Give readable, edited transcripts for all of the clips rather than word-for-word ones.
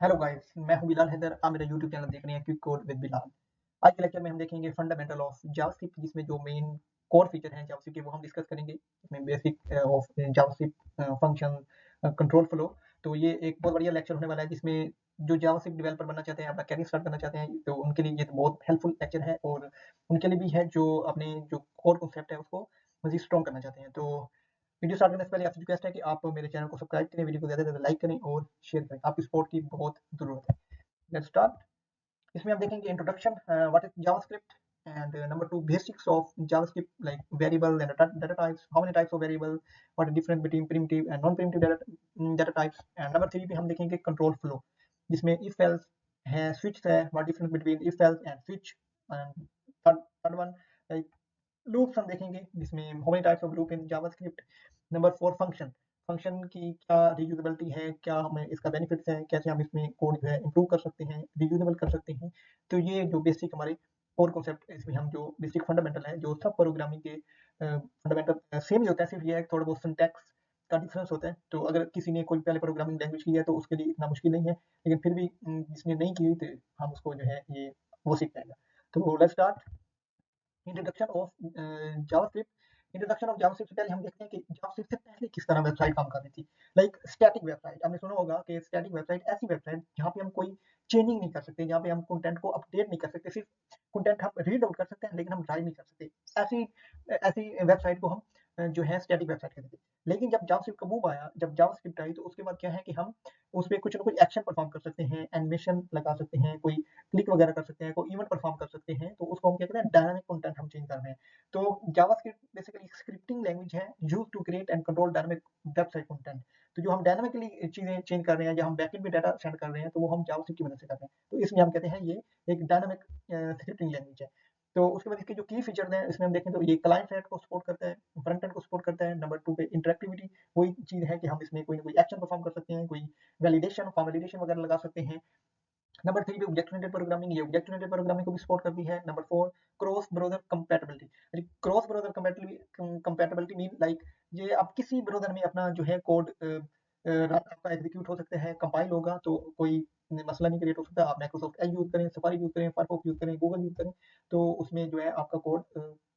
Hello guys, मैं हूं बिलाल हैदर। आप मेरा यूट्यूब चैनल देख रहे हैं क्विक कोड विद बिलाल। आज के लेक्चर में हम देखेंगे फंडामेंटल ऑफ जावास्क्रिप्ट, जिसमें जो मेन कोर फीचर हैं जावास्क्रिप्ट के वो हम डिस्कस करेंगे। इसमें basic of JavaScript function control flow. तो ये एक बहुत बढ़िया लेक्चर होने वाला है, जिसमें जो जावास्क्रिप्ट डेवलपर बनना चाहते हैं, अपना कैरियर स्टार्ट करना चाहते हैं, तो उनके लिए ये तो बहुत हेल्पफुल लेक्चर है। और उनके लिए भी है जो अपने जो कोर कॉन्सेप्ट है उसको मजीद स्ट्रॉन्ग करना चाहते हैं। तो वीडियो स्टार्ट करने से पहले आपसे रिक्वेस्ट है कि आप मेरे चैनल को सब्सक्राइब करें, वीडियो को ज़्यादा से ज़्यादा लाइक करें और शेयर करें। आपकी सपोर्ट की बहुत ज़रूरत है। Let's start. इसमें हम देखेंगे introduction, what is JavaScript, and number 2 basics of JavaScript like variable and data types, how many types of variable, what is difference between primitive and non primitive data types. And number 3 पे हम देखेंगे control flow, जिसमें if else है, switch है, what difference between if else and switch. And third one like loops हम देखेंगे, जिसमें how many types of loop in JavaScript. Number 4 function, function की क्या रीयूजेबिलिटी है, क्या हमें इसका बेनिफिट्स है, कैसे हम इसमें कोड जो है इंप्रूव कर सकते हैं, रीयूजेबल कर सकते हैं। तो ये जो बेसिक हमारे कोर कॉन्सेप्ट, इसमें हम जो बेसिक फंडामेंटल है, जो सब प्रोग्रामिंग के फंडामेंटल सेम ही होता है, सिर्फ ये है थोड़ा बहुत सिंटैक्स का डिफरेंस होता है। तो अगर किसी ने कोई पहले प्रोग्रामिंग लैंग्वेज की है तो उसके लिए इतना मुश्किल नहीं है, लेकिन फिर भी जिसने नहीं की हुई तो हम उसको जो है ये वो सीख जाएगा। तो let's start introduction of JavaScript. Introduction of JavaScript से पहले हम देखते हैं कि जावास्क्रिप्ट से पहले किस तरह वेबसाइट काम कर रही थी। लाइक स्टैटिक वेबसाइट, आपने सुना होगा कि स्टैटिक वेबसाइट ऐसी वेबसाइट जहाँ पे हम कोई चेंजिंग नहीं कर सकते, जहाँ पे हम कंटेंट को अपडेट नहीं कर सकते, सिर्फ कंटेंट हम रीड आउट कर सकते हैं लेकिन हम ड्राइव नहीं कर सकते। ऐसी ऐसी वेबसाइट को हम जो है स्टैटिक वेबसाइट कहते थे। लेकिन जब जावास्क्रिप्ट का मूव आया, जब जावास्क्रिप्ट आई, तो उसके बाद क्या है कि हम उस पे कुछ ना कुछ एक्शन परफॉर्म कर सकते हैं, एनिमेशन लगा सकते हैं, कोई क्लिक वगैरह कर सकते हैं, कोई इवेंट परफॉर्म कर सकते हैं। तो उसको हम क्या कहते हैं, डायनामिक कंटेंट हम चेंज कर रहे हैं। तो जावास्क्रिप्ट बेसिकली स्क्रिप्टिंग लैंग्वेज है use to create and control dynamic website content. तो जो हम डायनामिकली चीजें चेंज कर रहे हैं, या हम बैकएंड में डाटा सेंड कर रहे हैं, तो वो हम जावास्क्रिप्ट की मदद से कर रहे हैं। तो इसलिए हम कहते हैं ये एक डायनामिक स्क्रिप्टिंग लैंग्वेज है। तो उसके बाद इसके जो की फीचर्स हैं, इसमें हम देखें तो ये क्लाइंट साइड को सपोर्ट करता है, फ्रंट एंड को सपोर्ट करता है। नंबर 2 पे इंटरेक्टिविटी, वही चीज है कि हम इसमें कोई ना कोई एक्शन परफॉर्म कर सकते हैं, कोई वैलिडेशन फॉर्म वैलिडेशन वगैरह लगा सकते हैं। नंबर 3 पे ऑब्जेक्ट ओरिएंटेड प्रोग्रामिंग, ये ऑब्जेक्ट ओरिएंटेड प्रोग्रामिंग को भी सपोर्ट करती है। Number 4 cross browser compatibility. Cross browser compatibility mean like ये आप किसी ब्राउज़र में अपना जो है कोड आपका एग्जीक्यूट हो सकता है, कंपाइल होगा, तो कोई मसला नहीं क्रिएट हो सकता। आप माइक्रोसॉफ्ट एज यूज़ करें, सफारी यूज़ करें, फायरफॉक्स यूज़ करें, गूगल यूज़ करें, तो उसमें जो है आपका कोड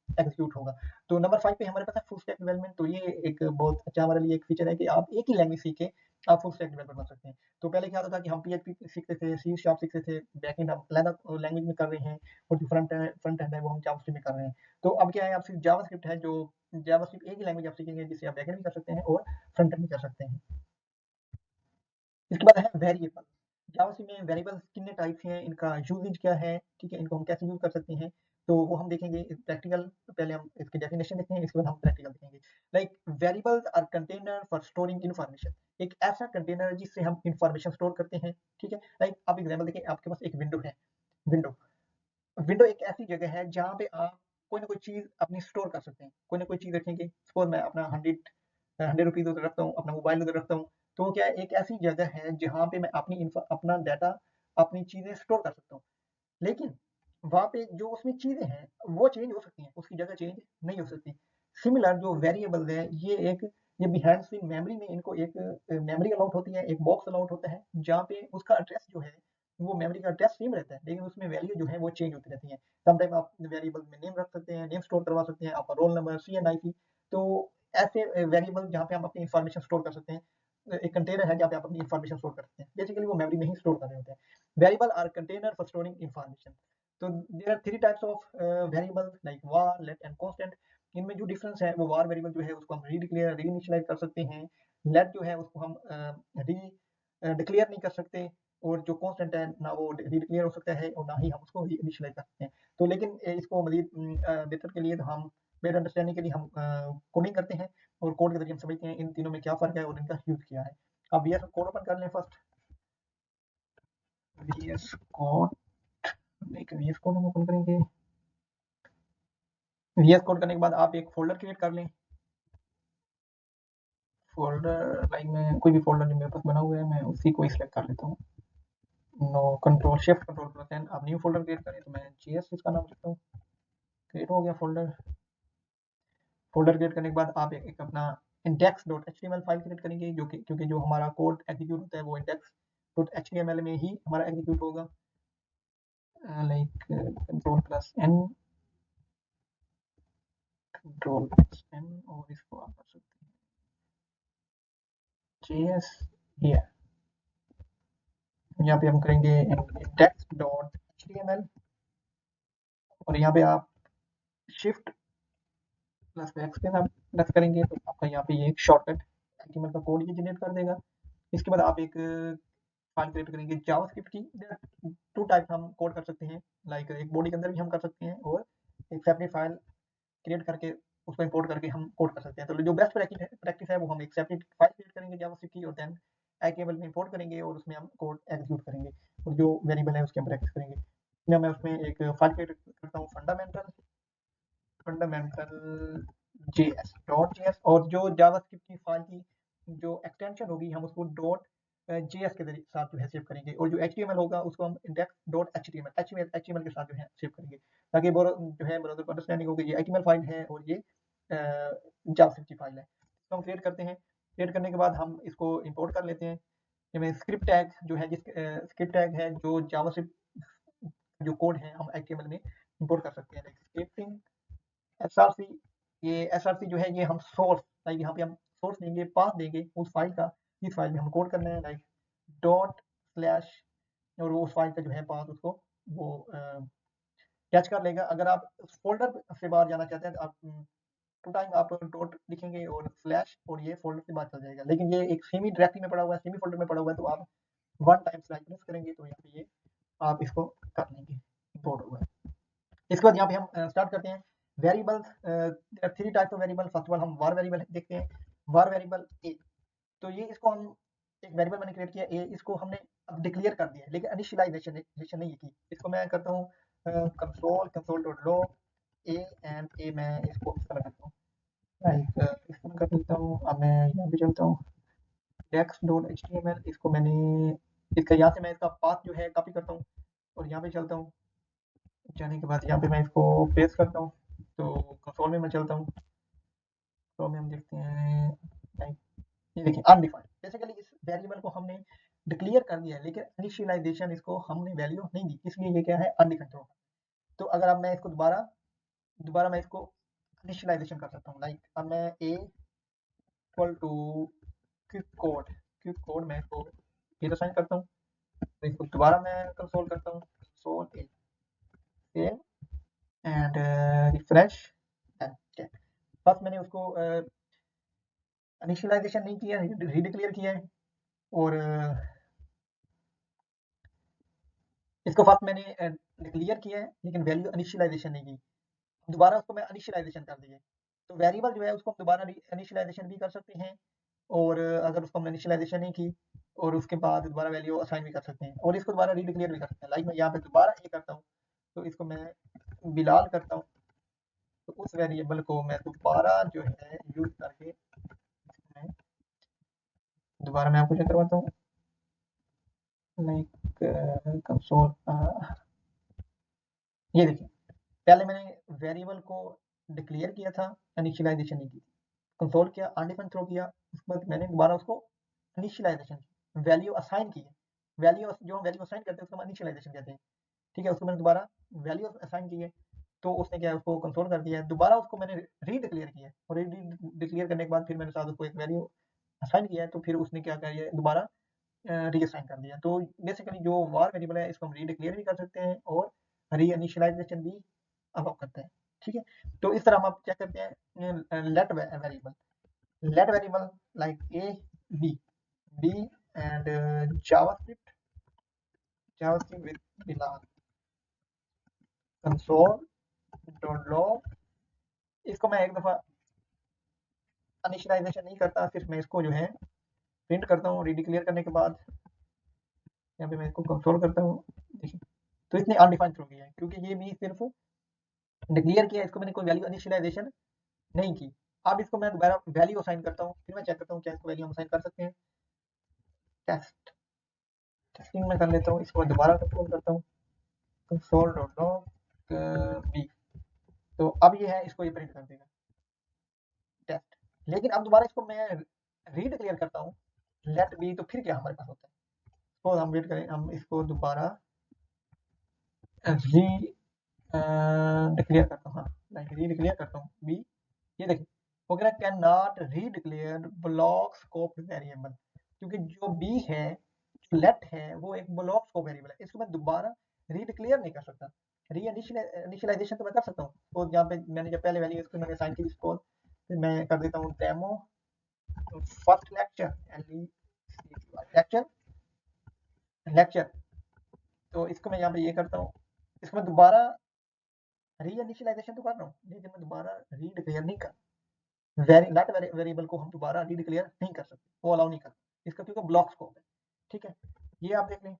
एग्जीक्यूट होगा। तो नंबर 5 पे हमारे पास है फुल स्टैक डेवलपमेंट। तो ये एक बहुत अच्छा हमारे लिए एक फीचर है कि आप एक ही लैंग्वेज सीख के आप फुल स्टैक डेवलपर बन सकते हैं। तो पहले क्या होता था कि हम पीएचपी सीखते थे, सी शार्प सीखते थे, बैकएंड हम अलग लैंग्वेज में कर रहे हैं, और जो फ्रंट एंड है वो हम जावास्क्रिप्ट में कर रहे हैं। तो अब क्या है, आप सिर्फ जावास्क्रिप्ट है, जो जावास्क्रिप्ट एक ही लैंग्वेज आप सीखेंगे जिससे आप बैकएंड भी कर सकते हैं और फ्रंट एंड भी कर सकते हैं। इसके बाद है वेरिएबल। जावास्क्रिप्ट में वेरिएबल्स कितने टाइप्स हैं, इनका यूजेज क्या है, ठीक है, इनको हम कैसे यूज कर सकते हैं, तो वो हम देखेंगे प्रैक्टिकल। पहले हम इसकी डेफिनेशन देखते हैं, इसके बाद हम प्रैक्टिकल देखेंगे। Like variables are container for storing information. एक ऐसा कंटेनर है जिससे हम इन्फॉर्मेशन स्टोर करते हैं, ठीक है। लाइक आप एग्जांपल देखिए, आपके पास एक विंडो है। विंडो विंडो एक ऐसी जगह है जहाँ पे आप कोई ना कोई चीज अपनी स्टोर कर सकते हैं, कोई ना कोई चीज रखेंगे। सपोज मैं अपना 100 रुपीज उधर रखता हूँ, अपना मोबाइल उधर रखता हूँ, तो वो क्या है, एक ऐसी जगह है जहाँ पे मैं अपना डाटा, अपनी चीजें स्टोर कर सकता हूँ। लेकिन वहाँ पे जो उसमें चीजें हैं वो चेंज हो सकती हैं, उसकी जगह चेंज नहीं हो सकती। सिमिलर जो वेरिएबल है, ये बिहाइंड सीन मेमोरी में इनको एक मेमोरी अलॉट होती है, एक बॉक्स अलॉट होता है, जहाँ पे उसका एड्रेस जो है, वो मेमोरी का एड्रेस सेम रहता है, लेकिन उसमें वैल्यू जो है वो चेंज होती रहती है। समटाइम आप वेरिएबल में नेम रख सकते हैं, नेम स्टोर करवा सकते हैं, आपका रोल नंबर, CNIC। तो ऐसे वेरिएबल जहाँ पे हम अपनी इन्फॉर्मेशन स्टोर कर सकते हैं, एक कंटेनर है जहाँ पे आप अपनी इन्फॉर्मेशन स्टोर कर सकते हैं। बेसिकली वो मेमोरी में ही स्टोर कर रहे होते हैं। Variable are container for storing information. तो there are three types of variables like var, let and constant। इनमें जो डिफरेंस है, वो var वेरिएबल जो है उसको हम रीडिक्लेयर रीइनिशियलाइज कर सकते हैं। let जो है उसको हम री डिक्लेयर नहीं कर सकते, और जो कांस्टेंट है ना वो रीडिक्लेयर हो सकता है और ना ही हम उसको रीइनिशियलाइज कर सकते हैं। तो लेकिन इसको मजीद बेहतर के लिए, तो हम बेटर अंडरस्टैंडिंग के लिए हम कोडिंग करते हैं, और कोड के जरिए हम समझते हैं इन तीनों में क्या फर्क है और इनका यूज क्या है। अब VS कोड ओपन कर लें फर्स्ट। VS कोड, एक VS कोड हम ओपन करेंगे। VS कोड करने के बाद आप एक फ़ोल्डर क्रिएट कर लें। फ़ोल्डर लाइक मैं कोई भी फ़ोल्डर जो मेरे पास बना हुआ है, मैं उसी को ही सिलेक्ट कर लेता हूँ। No control shift control plus N, आप न्यू फ़ोल्डर क्रिएट करें, तो मैं जीएस इसका नाम रखता हूँ। क्रिएट हो गया फ़ोल्डर। फ़ोल्डर क्रिएट करने के बाद आप एक अपना index dot HTML file create करेंगे, जो कि क्योंकि जो हमारा कोड एग्जीक्यूट होता है वो इंडेक्स डॉट एचटीएमएल में ही हमारा एग्जीक्यूट होगा, like control plus N, control plus N, और इसको आप कर सकते हैं जेएस हियर। यहाँ पे हम करेंगे इंडेक्स डॉट एचटीएमएल, और यहाँ पे आप शिफ्ट प्लस बैक स्पेस आप प्रेस करेंगे तो आपका यहाँ पे ये एक शॉर्टकट एचटीएमएल का कोड ये जनरेट कर देगा। इसके बाद आप एक फाइल क्रिएट करेंगे जावास्क्रिप्ट की। टू टाइप हम कोड कर सकते हैं, लाइक एक बॉडी के अंदर भी हम कर सकते हैं और एक सेपरेट फाइल क्रिएट करके उसको इंपोर्ट करके हम कोड कर सकते हैं। तो जो बेस्ट प्रैक्टिस है वो हम एक सेपरेट फाइल क्रिएट करेंगे जावास्क्रिप्ट की और देन एचटीएमएल में इंपोर्ट करेंगे और उसमें हम कोड एग्जीक्यूट करेंगे और जो वेरिएबल है उसकी हम प्रैक्टिस करेंगे। मैं उसमें एक फाइल क्रिएट करता हूँ फंडामेंटल जेएस डॉट जेएस, और जो जावास्क्रिप्ट की फाइल की जो एक्सटेंशन होगी हम उसको डॉट जेएस के साथ जो है सेव करेंगे, और जो एचटीएमएल होगा उसको हम इंडेक्स डॉट एचटीएमएल के साथ जो है सेव करेंगे, ताकि जो है ब्राउज़र को अंडरस्टैंडिंग हो कि ये एचटीएमएल फाइल है और ये जावास्क्रिप्ट की फाइल है। तो हम क्रिएट करते हैं। क्रिएट करने के बाद हम इसको इंपोर्ट कर लेते हैं। इसमें स्क्रिप्ट टैग जो है स्क्रिप्ट टैग है जो जावास्क्रिप्ट जो कोड है हम एचटीएमएल में इंपोर्ट कर सकते हैं, लाइक स्क्रिप्टिंग एसआरसी। ये एसआरसी जो है ये हम सोर्स, लाइक यहाँ पे हम सोर्स देंगे, पाथ देंगे उस फाइल का, इस फाइल में हम कोड करना है, लाइक डॉट स्लैश, और वो उस फाइल का जो है पाथ उसको वो कैच कर लेगा। अगर आप उस फोल्डर से बाहर जाना चाहते हैं तो आप टू टाइम आप डॉट लिखेंगे और स्लैश, और ये फोल्डर से बाहर चल जाएगा। लेकिन ये एक सेमी डायरेक्टरी में पड़ा हुआ है, सेमी फोल्डर में पड़ा हुआ है, तो आप वन टाइम स्लैश प्रेस करेंगे तो यहाँ पे ये आप इसको कर लेंगे, इंपोर्ट हुआ है। इसके बाद यहाँ पे हम स्टार्ट करते हैं variables. Three types of variable. First of all हम वार वेरिएबल देखते हैं, वार वेरिएबल ए। तो ये इसको हम एक वेरिएबल मैंने क्रिएट किया ए, इसको हमने अब डिक्लेयर कर दिया है लेकिन इनिशियलाइजेशन नहीं की। इसको मैं करता हूँ console dot log a and a, मैं इसको इस तरह करता हूँ, लाइक इस तरह कर देता हूँ। अब मैं यहाँ पे चलता हूँ टेक्स्ट डॉट एचटीएमएल, इसको मैंने इसका यहाँ से मैं इसका पाथ जो है कॉपी करता हूँ और यहाँ पे चलता हूँ। जाने के बाद यहाँ पे मैं इसको पेस्ट करता हूँ, तो कंसोल में मैं चलता हूँ, तो में हम देखते हैं लाइक ये देखिए अनडिफाइंड। बेसिकली इस वेरिएबल को हमने डिक्लेयर कर दिया है लेकिन इनिशियलाइजेशन इसको हमने वैल्यू नहीं दी, इसलिए ये क्या है अनडिफाइंड। तो अगर अब मैं इसको दोबारा मैं इसको इनिशियलाइजेशन कर सकता हूँ, लाइक अब मैं ए इक्वल टू क्विक कोड मैं इसको ये साइन करता हूँ, तो इसको दोबारा मैं कंसोल करता हूँ, console a save and refresh and check. First मैंने उसको इनिशियलाइजेशन नहीं किया, रीडिक्लेयर किया है, और इसको फर्स्ट मैंने डिक्लेयर किया है लेकिन वैल्यू इनिशियलाइजेशन नहीं की। दोबारा उसको मैं इनिशियलाइजेशन कर दिए, तो वेरिएबल जो है उसको हम दोबारा इनिशियलाइजेशन भी कर सकते हैं, और अगर उसको हमने इनिशियलाइजेशन नहीं की और उसके बाद दोबारा वैल्यू असाइन भी कर सकते हैं, और इसको दोबारा रीडिक्लेयर भी कर सकते हैं। लाइक मैं यहाँ पे दोबारा ये करता हूँ, तो इसको मैं बिलाल करता हूँ, तो उस वेरिएबल को मैं दोबारा जो है यूज करके दोबारा मैं आपको चेक करवाता हूँ, लाइक कंसोल। ये देखिए पहले मैंने वेरिएबल को डिक्लेयर किया था, इनिशियलाइजेशन नहीं की, कंसोल किया, अनडिफाइंड थ्रो किया, उसके बाद मैंने दोबारा उसको इनिशियलाइजेशन की, वैल्यू असाइन की है। वैल्यू जो हम वैल्यू असाइन करते हैं उसको हम इनिशियलाइजेशन कहते हैं, ठीक है। उसको मैंने दोबारा वैल्यू असाइन की है, तो उसने क्या है उसको कंसोल कर दिया है। दोबारा उसको मैंने रीडिक्लेयर किया है, और रीडिक्लेयर करने के बाद फिर मैंने साथ उसको एक वैल्यू असाइन किया है, तो फिर उसने क्या किया दोबारा रीअसाइन कर दिया। तो बेसिकली जो वार वेरिएबल है इसको हम रीडिक्लेयर भी कर सकते हैं और री इनिशियलाइजेशन भी अलाउ करते हैं, ठीक है। तो इस तरह हम आप चेक करते हैं let variable like A B and JavaScript with Bilal console dot log. इसको मैं एक दफा इनिशियलाइजेशन नहीं करता, सिर्फ मैं इसको जो है प्रिंट करता हूँ रीडिक्लेयर करने के बाद। यहाँ पे मैं इसको कंसोल करता हूँ, देखिए तो इसने अनडिफाइंड थ्रो किया है क्योंकि ये भी सिर्फ डिक्लेयर किया, इसको मैंने कोई वैल्यू इनिशियलाइजेशन नहीं की। अब इसको मैं दोबारा वैल्यू असाइन करता हूँ, फिर मैं चेक करता हूँ क्या इसको वैल्यू हम असाइन कर सकते हैं। टेस्टिंग में कर लेता हूँ, इसको दोबारा कंसोल करता हूँ, कंसोल डॉट लॉग बी। तो अब ये है, इसको ये प्रिंट कर देगा टेस्ट। लेकिन अब दोबारा इसको मैं रीडिक्लेयर करता हूँ लेट बी, तो फिर क्या हमारे पास होता है, सपोज हम वेट करें, हम इसको दोबारा री डिक्लेयर करता हूँ, हाँ लाइक री डिक्लेयर करता हूँ बी, ये देखिए वो कह रहा है कैन नॉट री डिक्लेयर ब्लॉक स्कोप वेरिएबल, क्योंकि जो बी है, जो लेट है, वो एक ब्लॉक स्कोप वेरिएबल है, इसको मैं दोबारा री डिक्लेयर नहीं कर सकता। री इनिशियलाइजेशन तो मैं कर सकता हूँ, तो यहाँ पे मैंने जब पहले वैल्यू इसको मैंने असाइन की सपोज, फिर मैं कर देता हूँ demo first lecture lecture lecture, तो इसको मैं यहाँ पे ये करता हूँ, इसको मैं दोबारा री इनिशियलाइजेशन तो कर रहा हूँ, लेकिन मैं दोबारा री डिक्लेयर नहीं कर लेट वेरिएबल को हम दोबारा री डिक्लेयर नहीं कर सकते, वो अलाउ नहीं कर इसका, क्योंकि ब्लॉक स्कोप है। ठीक है, ये आप देख लें,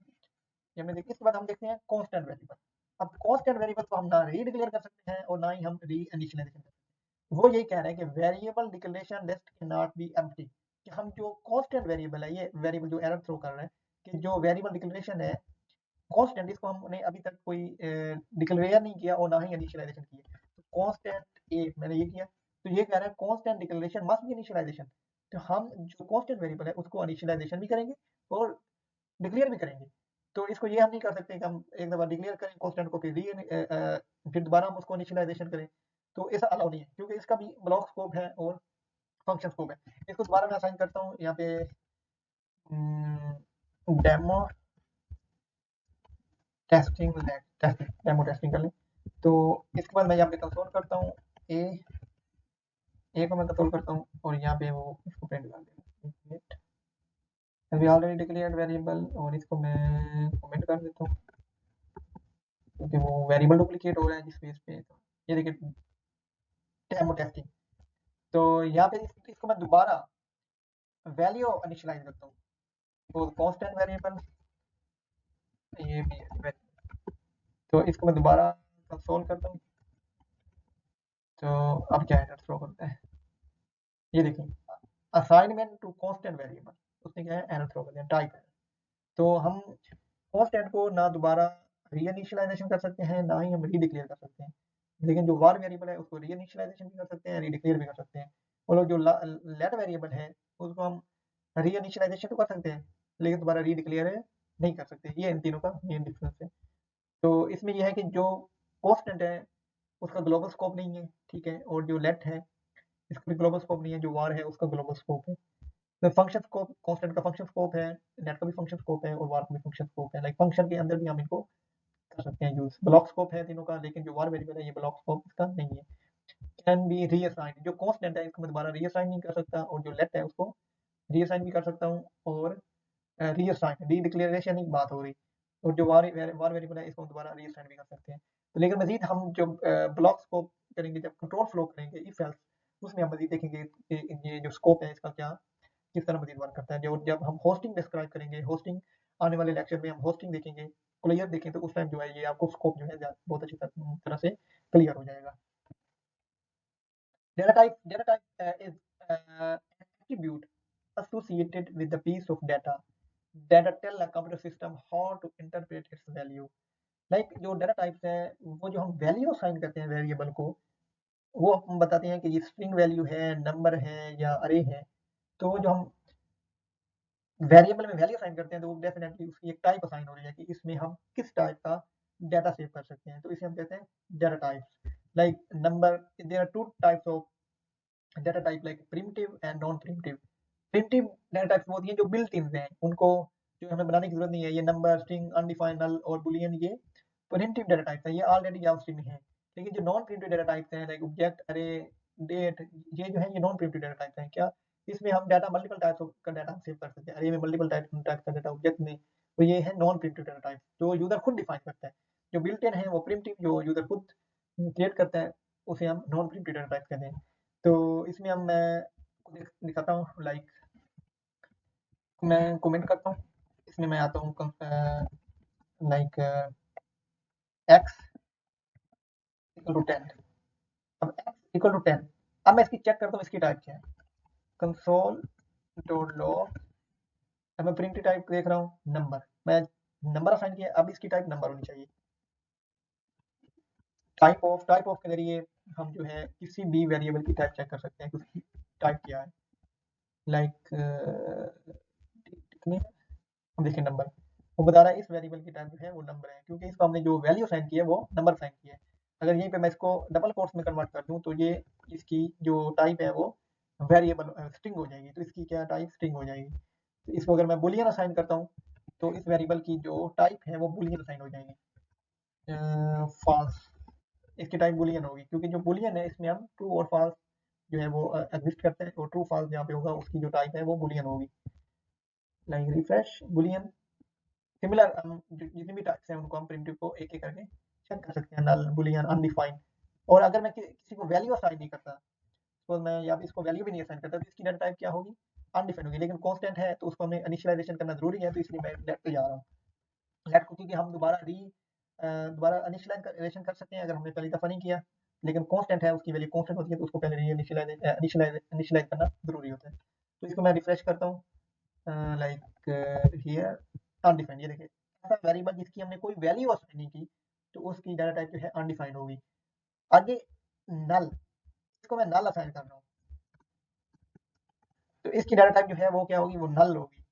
ये मैं देखिए, इसके बाद हम देखते हैं कांस्टेंट वेरिएबल। अब कांस्टेंट वेरिएबल को हम ना री डिक्लेयर कर सकते हैं और ना ही हम री इनिशियलाइजेशन कर सकते हैं। वो यही कह रहे हैं कि variable declaration list can not be empty, कि हम जो कांस्टेंट वेरिएबल है, ये वेरिएबल जो एरर थ्रो कर रहा है कि जो वेरिएबल डिक्लेरेशन है कांस्टेंट, इसको हमने अभी तक कोई डिक्लेयर नहीं किया और ना ही इनिशियलाइजेशन किया, तो कांस्टेंट ए मैंने ये किया, तो ये कह रहा है constant declaration must be initialisation, तो हम जो कांस्टेंट वेरिएबल है उसको इनिशियलाइजेशन भी करेंगे और डिक्लेयर भी करेंगे। तो इसको ये हम नहीं कर सकते कि हम एक दफा डिक्लेयर करें कांस्टेंट को, फिर दोबारा हम उसको इनिशियलाइजेशन करें, तो ऐसा अलाउ नहीं है, क्योंकि इसका भी ब्लॉक स्कोप है और फंक्शन स्कोप है। इसको दोबारा मैं असाइन करता हूँ यहाँ पे डेमो टेस्टिंग डेमो टेस्टिंग कर लें, तो इसके बाद मैं यहाँ पे कंसोल करता हूँ ए को मैं कंसोल करता हूँ और यहाँ पे वो इसको प्रिंट कर देगा वी ऑलरेडी डिक्लेयर्ड वेरिएबल, और इसको मैं कमेंट कर देता हूँ क्योंकि वो वेरिएबल डुप्लीकेट हो रहा है जिस पेज पे, तो ये देखिए डेमो टेस्टिंग, तो यहाँ पे इसको मैं दोबारा वैल्यू इनिशियलाइज करता हूँ, तो कांस्टेंट वेरिएबल ये भी है, तो इसको मैं दोबारा कंसोल करता हूँ, तो अब क्या एरर थ्रो करता है, ये देखिए असाइनमेंट टू कांस्टेंट वेरिएबल, उसने क्या है एरर थ्रो कर दिया, टाइप है। तो हम कांस्टेंट को ना दोबारा री इनिशियलाइजेशन कर सकते हैं, ना ही हम री डिक्लेयर कर सकते हैं, लेकिन जो var वेरिएबल है उसको री इनिशियलाइजेशन भी कर सकते हैं, री डिक्लेयर भी कर सकते हैं, और जो लेट वेरिएबल है उसको हम री इनिशियलाइजेशन तो कर सकते हैं, लेकिन दोबारा री डिक्लेयर नहीं कर सकते। ये इन तीनों का मेन डिफरेंस है। तो इसमें यह है कि जो कांस्टेंट है उसका ग्लोबल स्कोप नहीं है, ठीक है, और जो लेट है इसका भी ग्लोबल स्कोप नहीं है, जो var है उसका ग्लोबल स्कोप है। तो फंक्शन स्कोप, कांस्टेंट का फंक्शन स्कोप है, नेट का भी फंक्शन स्कोप है और var का भी फंक्शन स्कोप है, लाइक फंक्शन के अंदर भी हम इनको कर सकते हैं यूज। ब्लॉक स्कोप है तीनों का, लेकिन जो var वेरिएबल है ये ब्लॉक स्कोप इसका नहीं है। कैन बी रीअसाइन, जो कांस्टेंट है इसको मैं दोबारा रीअसाइन नहीं कर सकता, और जो लेट है उसको रीअसाइन भी कर सकता हूँ, और रीअसाइन री डिक्लेरेशन की बात हो रही, और जो var वेरिएबल है इसको हम दोबारा रीअसाइन भी कर सकते हैं। तो लेकिन मजीद हम जो ब्लॉक स्कोप करेंगे, जब कंट्रोल फ्लो करेंगे इफ एल्स, उसमें हम मजीद देखेंगे कि ये जो स्कोप है इसका क्या किस तरह मजीद वर्क करता है। जो जब हम होस्टिंग डिस्क्राइब करेंगे, होस्टिंग आने वाले लेक्चर में हम होस्टिंग देखेंगे, क्लियर देखें, तो उस टाइम जो है ये आपको स्कोप जो है बहुत अच्छी तरह से क्लियर हो जाएगा। Data type is an attribute associated with the piece of data that tell a computer system how to interpret its value. Like जो डेटा टाइप्स है, वो जो हम वैल्यू असाइन करते हैं वेरिएबल को, वो हम बताते हैं कि ये स्ट्रिंग वैल्यू है, नंबर है या अरे है। तो जो हम वेरिएबल में वैल्यू असाइन करते हैं, तो वो डेफिनेटली उसकी एक टाइप असाइन हो रही है कि इसमें हम किस टाइप का डाटा सेव कर सकते हैं, तो इसे हम कहते हैं data types. Like number, there are two types of data type, like primitive and non primitive. Primitive data types वो होती हैं जो बिल्ट इन हैं, उनको जो हमें बनाने की जरूरत नहीं है, ये नंबर, स्ट्रिंग, अनडिफाइंड, नल और बुलियन, ये प्रिमिटिव डाटा टाइप्स हैं, ये ऑलरेडी जावास्क्रिप्ट में है। लेकिन जो नॉन प्रिमिटिव डाटा टाइप्स हैं लाइक ऑब्जेक्ट, अरे, डेट, ये जो है ये नॉन प्रिमिटिव डाटा टाइप्स हैं। क्या इसमें हम डाटा मल्टीपल टाइप्स का डाटा सेव कर सकते हैं, अरे में मल्टीपल टाइप का डाटा ऑब्जेक्ट में, तो ये है नॉन प्रिमिटिव डाटा टाइप जो यूजर खुद डिफाइन करता है। जो बिल्ट इन है वो प्रिमिटिव, जो यूजर खुद क्रिएट करता है उसे हम नॉन प्रिमिटिव डाटा टाइप कहते हैं। तो इसमें हम मैं दिखाता हूँ, लाइक मैं कमेंट करता हूँ, इसमें मैं आता हूँ लाइक एक्स इक्वल टू 10। अब एक्स इक्वल टू 10, अब मैं इसकी चेक करता हूँ इसकी टाइप क्या है, कंसोल डॉट लॉग। अब मैं प्रिंट टाइप देख रहा हूँ नंबर, मैं नंबर असाइन किया, अब इसकी टाइप नंबर होनी चाहिए। टाइप ऑफ के जरिए हम जो है किसी भी वेरिएबल की टाइप चेक कर सकते हैं कि उसकी टाइप क्या है। लाइक कितने, हम देखिए नंबर, वो बता रहा है इस वेरिएबल की टाइप जो है वो नंबर है, क्योंकि इसको हमने जो वैल्यू साइन की है वो नंबर साइन की है। अगर यहीं पे मैं इसको डबल कोट्स में कन्वर्ट कर दूं तो ये इसकी जो टाइप है वो वेरिएबल स्ट्रिंग हो जाएगी। तो इसकी क्या टाइप स्ट्रिंग हो जाएगी। तो इसको अगर मैं बुलियन असाइन करता हूँ तो इस वेरिएबल की जो टाइप है वो बुलियन असाइन हो जाएगी, फॉल्स। इसकी टाइप बुलियन होगी, क्योंकि जो बुलियन है इसमें हम ट्रू और फॉल्स जो है वो एग्जिस्ट करते हैं, और ट्रू फॉल्स जहाँ पे होगा उसकी जो टाइप है वो बुलियन होगी। लाइक रिफ्रेश बुलियन सिमिलर, हम जितनी भी टाइप्स हैं उनको हम प्रिमिटिव को एक एक करके चेक कर सकते हैं, नल बुलियन अनडिफाइंड। और अगर मैं किसी को वैल्यू असाइन नहीं करता, तो मैं या फिर इसको वैल्यू भी नहीं असाइन करता, तो इसकी डाटा टाइप क्या होगी, अनडिफाइंड होगी। लेकिन कांस्टेंट है तो उसको हमें इनिशियलाइजेशन करना जरूरी है, तो इसलिए मैं लेट पे जा रहा हूँ। लेट को क्योंकि हम दोबारा इनिशियलाइजेशन कर सकते हैं अगर हमने पहली दफा नहीं किया, लेकिन कांस्टेंट है उसकी वैल्यू कांस्टेंट होती है तो उसको पहले इनिशियलाइज करना जरूरी होता है। तो इसको मैं रिफ्रेश करता हूँ, लाइक हियर अनडिफाइंड, ये देखिए ऐसा वेरिएबल जिसकी हमने कोई वैल्यू असाइन नहीं की तो उसकी डाटा टाइप जो है अनडिफाइंड होगी। आगे नल, इसको मैं नल असाइन कर रहा हूँ तो इसकी डाटा टाइप जो है वो क्या होगी, वो नल होगी,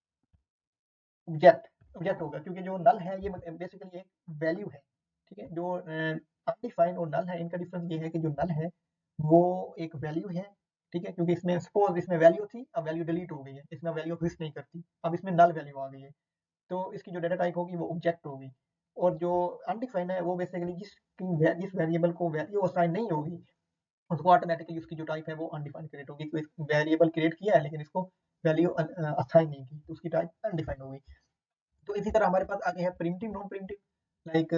ऑब्जेक्ट ऑब्जेक्ट होगा, क्योंकि जो नल है ये बेसिकली एक वैल्यू है। ठीक है, जो अनडिफाइंड और नल है इनका डिफरेंस ये है कि जो नल है वो एक वैल्यू है। ठीक है, क्योंकि इसमें सपोज इसमें वैल्यू थी, अब वैल्यू डिलीट हो गई है, इसमें वैल्यू एग्जिस्ट नहीं करती, अब इसमें नल वैल्यू आ गई है, तो इसकी जो डेटा टाइप होगी वो ऑब्जेक्ट होगी। और जो अनडिफाइंड है वो बेसिकली जिस वेरिएबल को वैल्यू असाइन नहीं होगी उसको ऑटोमेटिकली उसकी जो टाइप है वो अनडिफाइंड क्रिएट होगी। तो एक वेरिएबल क्रिएट किया है लेकिन इसको वैल्यू असाइन नहीं की तो उसकी टाइप अनडिफाइंड होगी। तो इसी तरह हमारे पास आगे है primitive non primitive. Like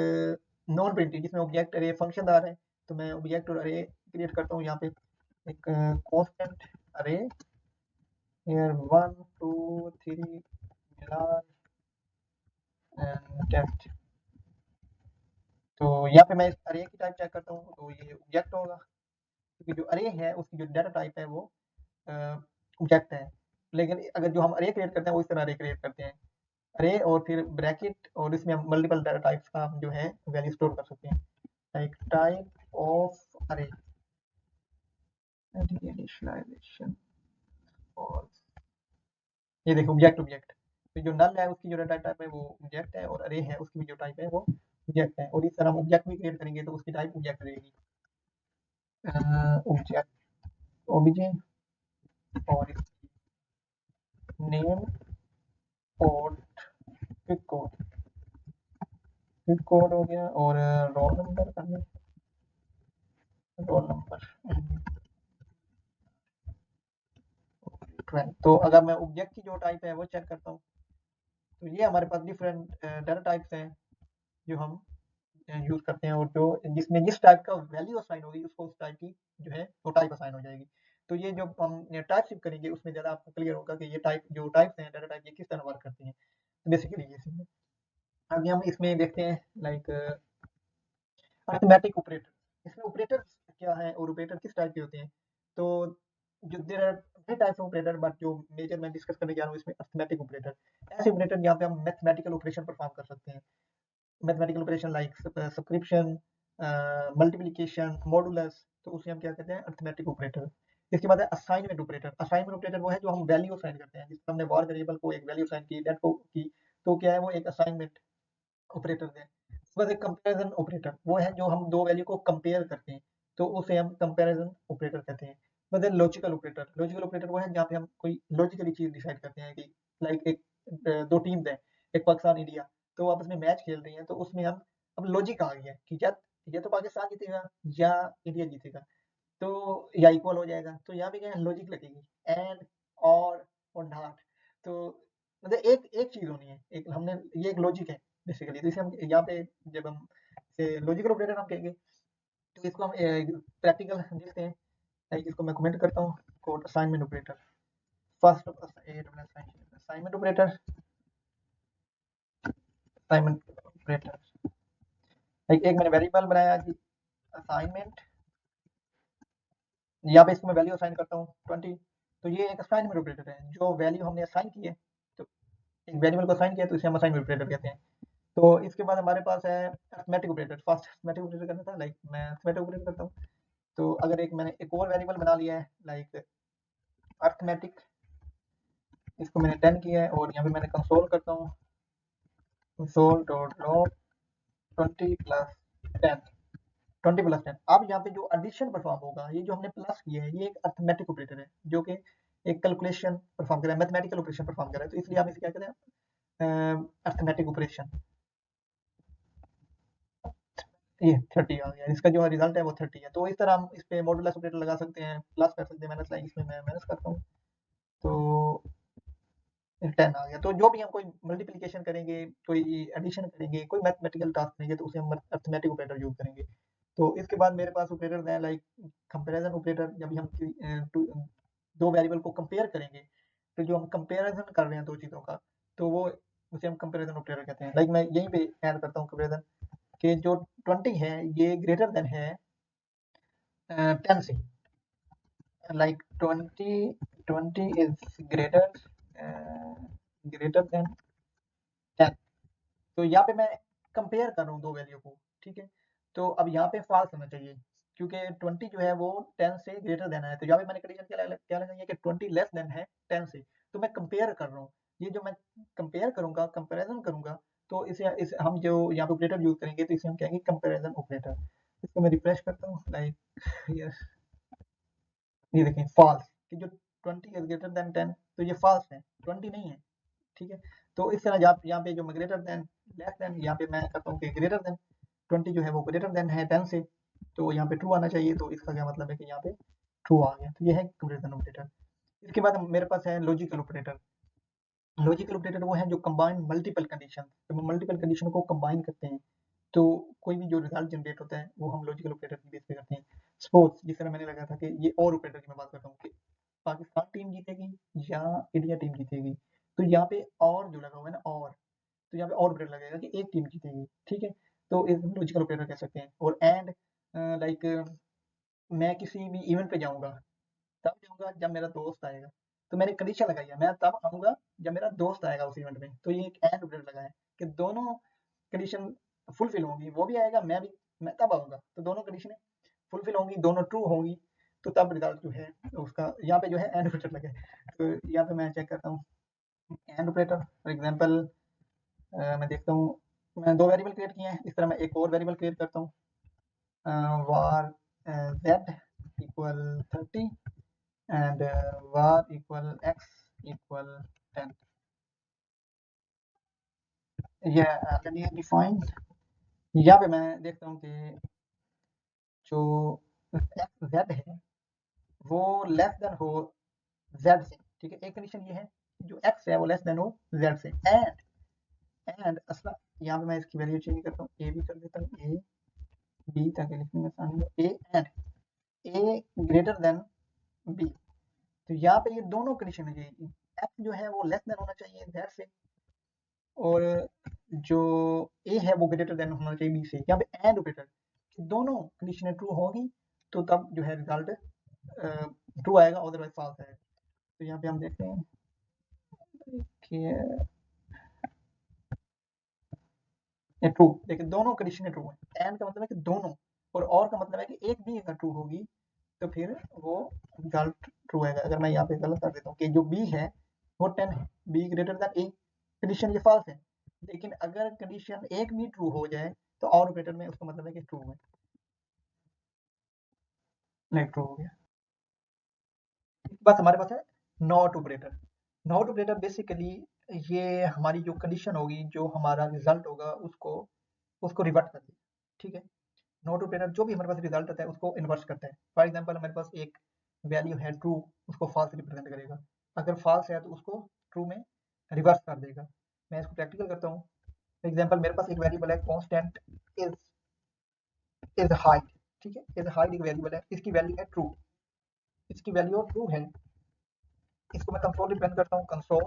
non primitive जिसमें ऑब्जेक्ट अरे फंक्शनदार है, तो मैं ऑब्जेक्ट और अरे क्रिएट करता हूँ यहाँ पे, एक कांस्टेंट अरे हियर 1 2 3 मिलान एंड टेस्ट। तो यहाँ पे मैं इस अरे की टाइप चेक करता हूँ तो ये ऑब्जेक्ट होगा, क्योंकि जो अरे है उसकी जो डाटा टाइप है वो ऑब्जेक्ट है। लेकिन अगर जो हम अरे क्रिएट करते हैं वो इस तरह अरे क्रिएट करते हैं, अरे और फिर ब्रैकेट, और इसमें हम मल्टीपल डाटा टाइप्स का हम जो है वैल्यू स्टोर कर सकते हैं। लाइक टाइप ऑफ अरे इनिशियलाइजेशन, और ये देखो ऑब्जेक्ट ऑब्जेक्ट, तो जो नल है उसकी जो डाटा टाइप है वो ऑब्जेक्ट है, और अरे है उसकी भी जो टाइप है वो ऑब्जेक्ट है। और इस तरह हम ऑब्जेक्ट भी क्रिएट करेंगे तो उसकी टाइप ऑब्जेक्ट रहेगी, ऑब्जेक्ट ओबीजे, और name code, quick code, quick code हो गया, और रोल नंबर करना, रोल नंबर 12। तो अगर मैं ऑब्जेक्ट की जो टाइप है वो चेक करता हूँ तो ये हमारे पास डिफरेंट डाटा टाइप्स हैं जो हम यूज करते हैं, और जो जिसमें जिस टाइप का वैल्यू असाइन होगी उसको उस टाइप की जो है वो टाइप असाइन हो जाएगी। तो ये जो हम टाइप शिफ्ट करेंगे उसमें ज़्यादा आपको क्लियर होगा कि ये टाइप जो टाइप्स हैं डाटा टाइप ये किस तरह वर्क करती हैं। बेसिकली ये चीज़ है। आगे हम इसमें देखते हैं लाइक अरिथमेटिक ऑपरेटर। इसमें ऑपरेटर क्या है और ऑपरेटर किस टाइप के होते हैं। तो जो there are many types of operator, but जो मेजर मैं डिस्कस करने जा रहा हूँ इसमें अरिथमेटिक ऑपरेटर, ऐसे ऑपरेटर जहाँ पे हम मैथमेटिकल ऑपरेशन परफॉर्म कर सकते हैं। Mathematical operation like subscription, multiplication, modulus, तो उसे हम क्या कहते हैं अरिथमेटिक ऑपरेटर। इसके बाद है असाइनमेंट ऑपरेटर। असाइनमेंट ऑपरेटर वो है जो हम वैल्यू असाइन करते हैं, जिसमें हमने var वेरिएबल को एक वैल्यू असाइन की, दैट को की, तो क्या है वो एक असाइनमेंट ऑपरेटर है। उसके बाद एक कंपैरिजन ऑपरेटर, वो है जो हम दो वैल्यू को कंपेयर करते हैं, तो उसे हम कंपैरिजन ऑपरेटर कहते हैं। मतलब लॉजिकल ऑपरेटर, लॉजिकल ऑपरेटर वो है जहाँ पे हम कोई लॉजिकली चीज डिसाइड करते हैं कि लाइक एक दो टीम्स हैं, एक पाकिस्तान इंडिया, तो आपस में मैच खेल रही हैं, तो उसमें हम अब लॉजिक आ गया कि या तो पाकिस्तान जीतेगा या इंडिया जीतेगा, तो या इक्वल हो जाएगा, तो यहाँ पे क्या है लॉजिक लगेगी, एंड और नॉट। तो मतलब एक एक चीज होनी है, एक हमने ये एक लॉजिक है बेसिकली, तो इसे हम यहाँ पे जब हम इसे लॉजिकल ऑपरेटर हम कहेंगे, तो इसको हम प्रैक्टिकल देखते हैं। लाइक इसको मैं कमेंट करता हूँ, code assignment operator, first assignment operator, assignment operator, like एक मैंने वेरिएबल बनाया कि असाइनमेंट, यहाँ पे इसको मैं वैल्यू असाइन करता हूँ 20, तो ये एक असाइनमेंट ऑपरेटर है, जो वैल्यू हमने असाइन की है, तो एक वेरिएबल को असाइन किया तो इसे हम असाइनमेंट ऑपरेटर कहते हैं। तो इसके बाद हमारे पास है arithmetic operator. First arithmetic operator करना था, लाइक मैं अरिथमेटिक ऑपरेटर करता हूँ। तो अगर एक मैंने एक और वेरिएबल बना लिया है लाइक अरिथमेटिक, इसको मैंने 10 किया है और यहाँ पे मैंने कंसोल करता हूँ console dot log 20 plus 10, 20 plus 10। अब यहाँ पे जो एडिशन परफॉर्म होगा, ये जो हमने प्लस किया है, ये एक अर्थमेटिक ऑपरेटर है जो कि एक कैलकुलेशन परफॉर्म कर रहा है, मैथमेटिकल ऑपरेशन परफॉर्म कर रहा है, तो इसलिए आप इसे क्या कहते हैं, अर्थमेटिक ऑपरेशन। ये 30 आ गया, इसका जो रिजल्ट है वो 30 है। तो इस तरह हम इस पे मॉडुलस ऑपरेटर लगा सकते हैं, प्लस कर सकते हैं, माइनस, लाइक इसमें मैं माइनस करता हूँ तो 10 आ गया। तो जो भी हम कोई मल्टीप्लिकेशन करेंगे, कोई एडिशन करेंगे, कोई मैथमेटिकल टास्क करेंगे, तो उसे हम अर्थमेटिक ऑपरेटर यूज करेंगे। तो इसके बाद मेरे पास ऑपरेटर हैं लाइक कंपैरिजन ऑपरेटर। जब भी हम दो वेरिएबल को कंपेयर करेंगे, तो जो हम कंपैरिजन कर रहे हैं दो चीज़ों का, तो वो उसे हम कंपैरिजन ऑपरेटर कहते हैं। लाइक मैं यहीं पे ऐड करता हूँ कंपैरिजन कि जो 20 है ये ग्रेटर देन है 10 से, like 20 is greater greater than 10। तो यहाँ पे मैं कंपेयर कर रहा हूँ दो वैल्यू को, ठीक है। तो अब यहाँ पे फॉल्स होना चाहिए क्योंकि 20 जो है वो 10 से ग्रेटर देन है। तो यहाँ पे मैंने कंडीशन क्या लगाई है कि 20 लेस देन है 10 से। तो मैं कंपेयर कर रहा हूँ, ये जो मैं कंपेयर करूंगा, कंपेरिजन करूंगा, तो इसे हम जो यहाँ पे ऑपरेटर यूज करेंगे, तो इसे हम कहेंगे कंपेरिजन ऑपरेटर। इसको मैं रिफ्रेश करता हूँ, लाइक यस, ये देखें फॉल्स कि जो 20 इज ग्रेटर देन 10, तो ये फॉल्स है, 20 नहीं है, ठीक है। तो इस तरह यहाँ पे जो ग्रेटर देन, लेस देन, यहाँ पे मैं करता हूँ कि ग्रेटर देन 20 जो है वो ग्रेटर देन है 10 से, तो यहाँ पे ट्रू आना चाहिए। तो इसका क्या मतलब है कि यहाँ पे ट्रू आ गया। तो ये है कंपैरिजन ऑपरेटर। इसके बाद मेरे पास है लॉजिकल ऑपरेटर। लॉजिकल ऑपरेटर वो है जो कंबाइन मल्टीपल कंडीशन, जब हम मल्टीपल कंडीशन को कंबाइन करते हैं, तो कोई भी जो रिजल्ट जनरेट होता है वो हम लॉजिकल ऑपरेटर की बेस पे करते हैं। सपोज जिस तरह मैंने लगा था कि ये और ऑपरेटर की मैं बात करता हूँ कि पाकिस्तान टीम जीतेगी या इंडिया टीम जीतेगी, तो यहाँ पे और जो लगा हुआ है ना, और, तो यहाँ पे और ऑपरेटर लगेगा कि एक टीम जीतेगी, ठीक है। तो इस लॉजिकल ऑपरेटर कह सकते हैं। और एंड, लाइक मैं किसी भी इवेंट पे जाऊंगा, तब जाऊंगा जब मेरा दोस्त आएगा। तो मैंने कंडीशन लगाई है, मैं तब आऊंगा जब मेरा दोस्त आएगा उस इवेंट में। तो ये एक एंड ऑपरेटर लगा है कि दोनों कंडीशन फुलफिल होंगी, वो भी आएगा, मैं तब आऊंगा, तो दोनों कंडीशनें फुलफिल होंगी, दोनों ट्रू होंगी, तो तब रिजल्ट जो है उसका यहाँ पे जो है एंड ऑपरेटर लगे। तो यहाँ पे मैं चेक करता हूँ एंड ऑपरेटर। फॉर एग्जांपल मैं देखता हूँ, मैं दो वेरिएबल क्रिएट किए हैं, इस तरह मैं एक और वेरिएबल क्रिएट करता हूँ, var z equal 30 and var equal x equal 10। ये डिफाइन, यहाँ पे मैं देखता हूँ कि जो एक्स जेड है वो लेस देन हो जेड से, ठीक है। एक कंडीशन ये है जो एक्स है वो लेस देन हो जेड से। एंड असला यहाँ पे मैं इसकी वैल्यू चेंज करता हूँ, ए भी कर देता हूँ, ए बी, ताकि लिखने में आसानी हो। A and A greater than B, तो यहाँ पे ये दोनों कंडीशन है, एक्स जो है वो लेस देन होना चाहिए जेड से, और जो ए है वो ग्रेटर देन होना चाहिए बी से। यहाँ पे एंड ऑपरेटर, दोनों कंडीशनें ट्रू होगी तो तब जो है रिजल्ट ट्रू आएगा, अदरवाइज फॉल्स आएगा। तो यहाँ पे हम देखते हैं कि ये ट्रू, देखिए दोनों कंडीशनें ट्रू हैं। एंड का मतलब है कि दोनों, और का मतलब है कि एक भी अगर ट्रू होगी तो फिर वो रिजल्ट ट्रू आएगा। अगर मैं यहाँ पे गलत कर देता हूँ कि जो बी है वो 10 है, be greater than A, condition ये फॉल्स है। लेकिन अगर कंडीशन एक भी ट्रू हो जाए तो और ऑपरेटर में उसका मतलब है कि ट्रू है, नहीं ट्रू हो गया। बस हमारे पास है not operator. Not operator basically ये हमारी जो कंडीशन होगी, जो हमारा रिजल्ट होगा, उसको उसको रिवर्ट कर देगा, ठीक है। नॉट ऑपरेटर जो भी हमारे पास रिजल्ट आता है उसको इन्वर्स करता है। फॉर एग्जांपल हमारे पास एक वैल्यू है ट्रू, उसको फॉल्स रिप्रेजेंट करेगा। अगर फॉल्स है तो उसको ट्रू में रिवर्स कर देगा। मैं इसको प्रैक्टिकल करता हूँ। फॉर एग्जांपल मेरे पास एक वेरिएबल है कांस्टेंट इज इज हाइट, ठीक है। इज हाइट एक वेरिएबल है, इसकी वैल्यू है ट्रू, इसकी वैल्यू ट्रू है। इसको मैं कंसोल रिप्रेजेंट करता हूँ, कंसोल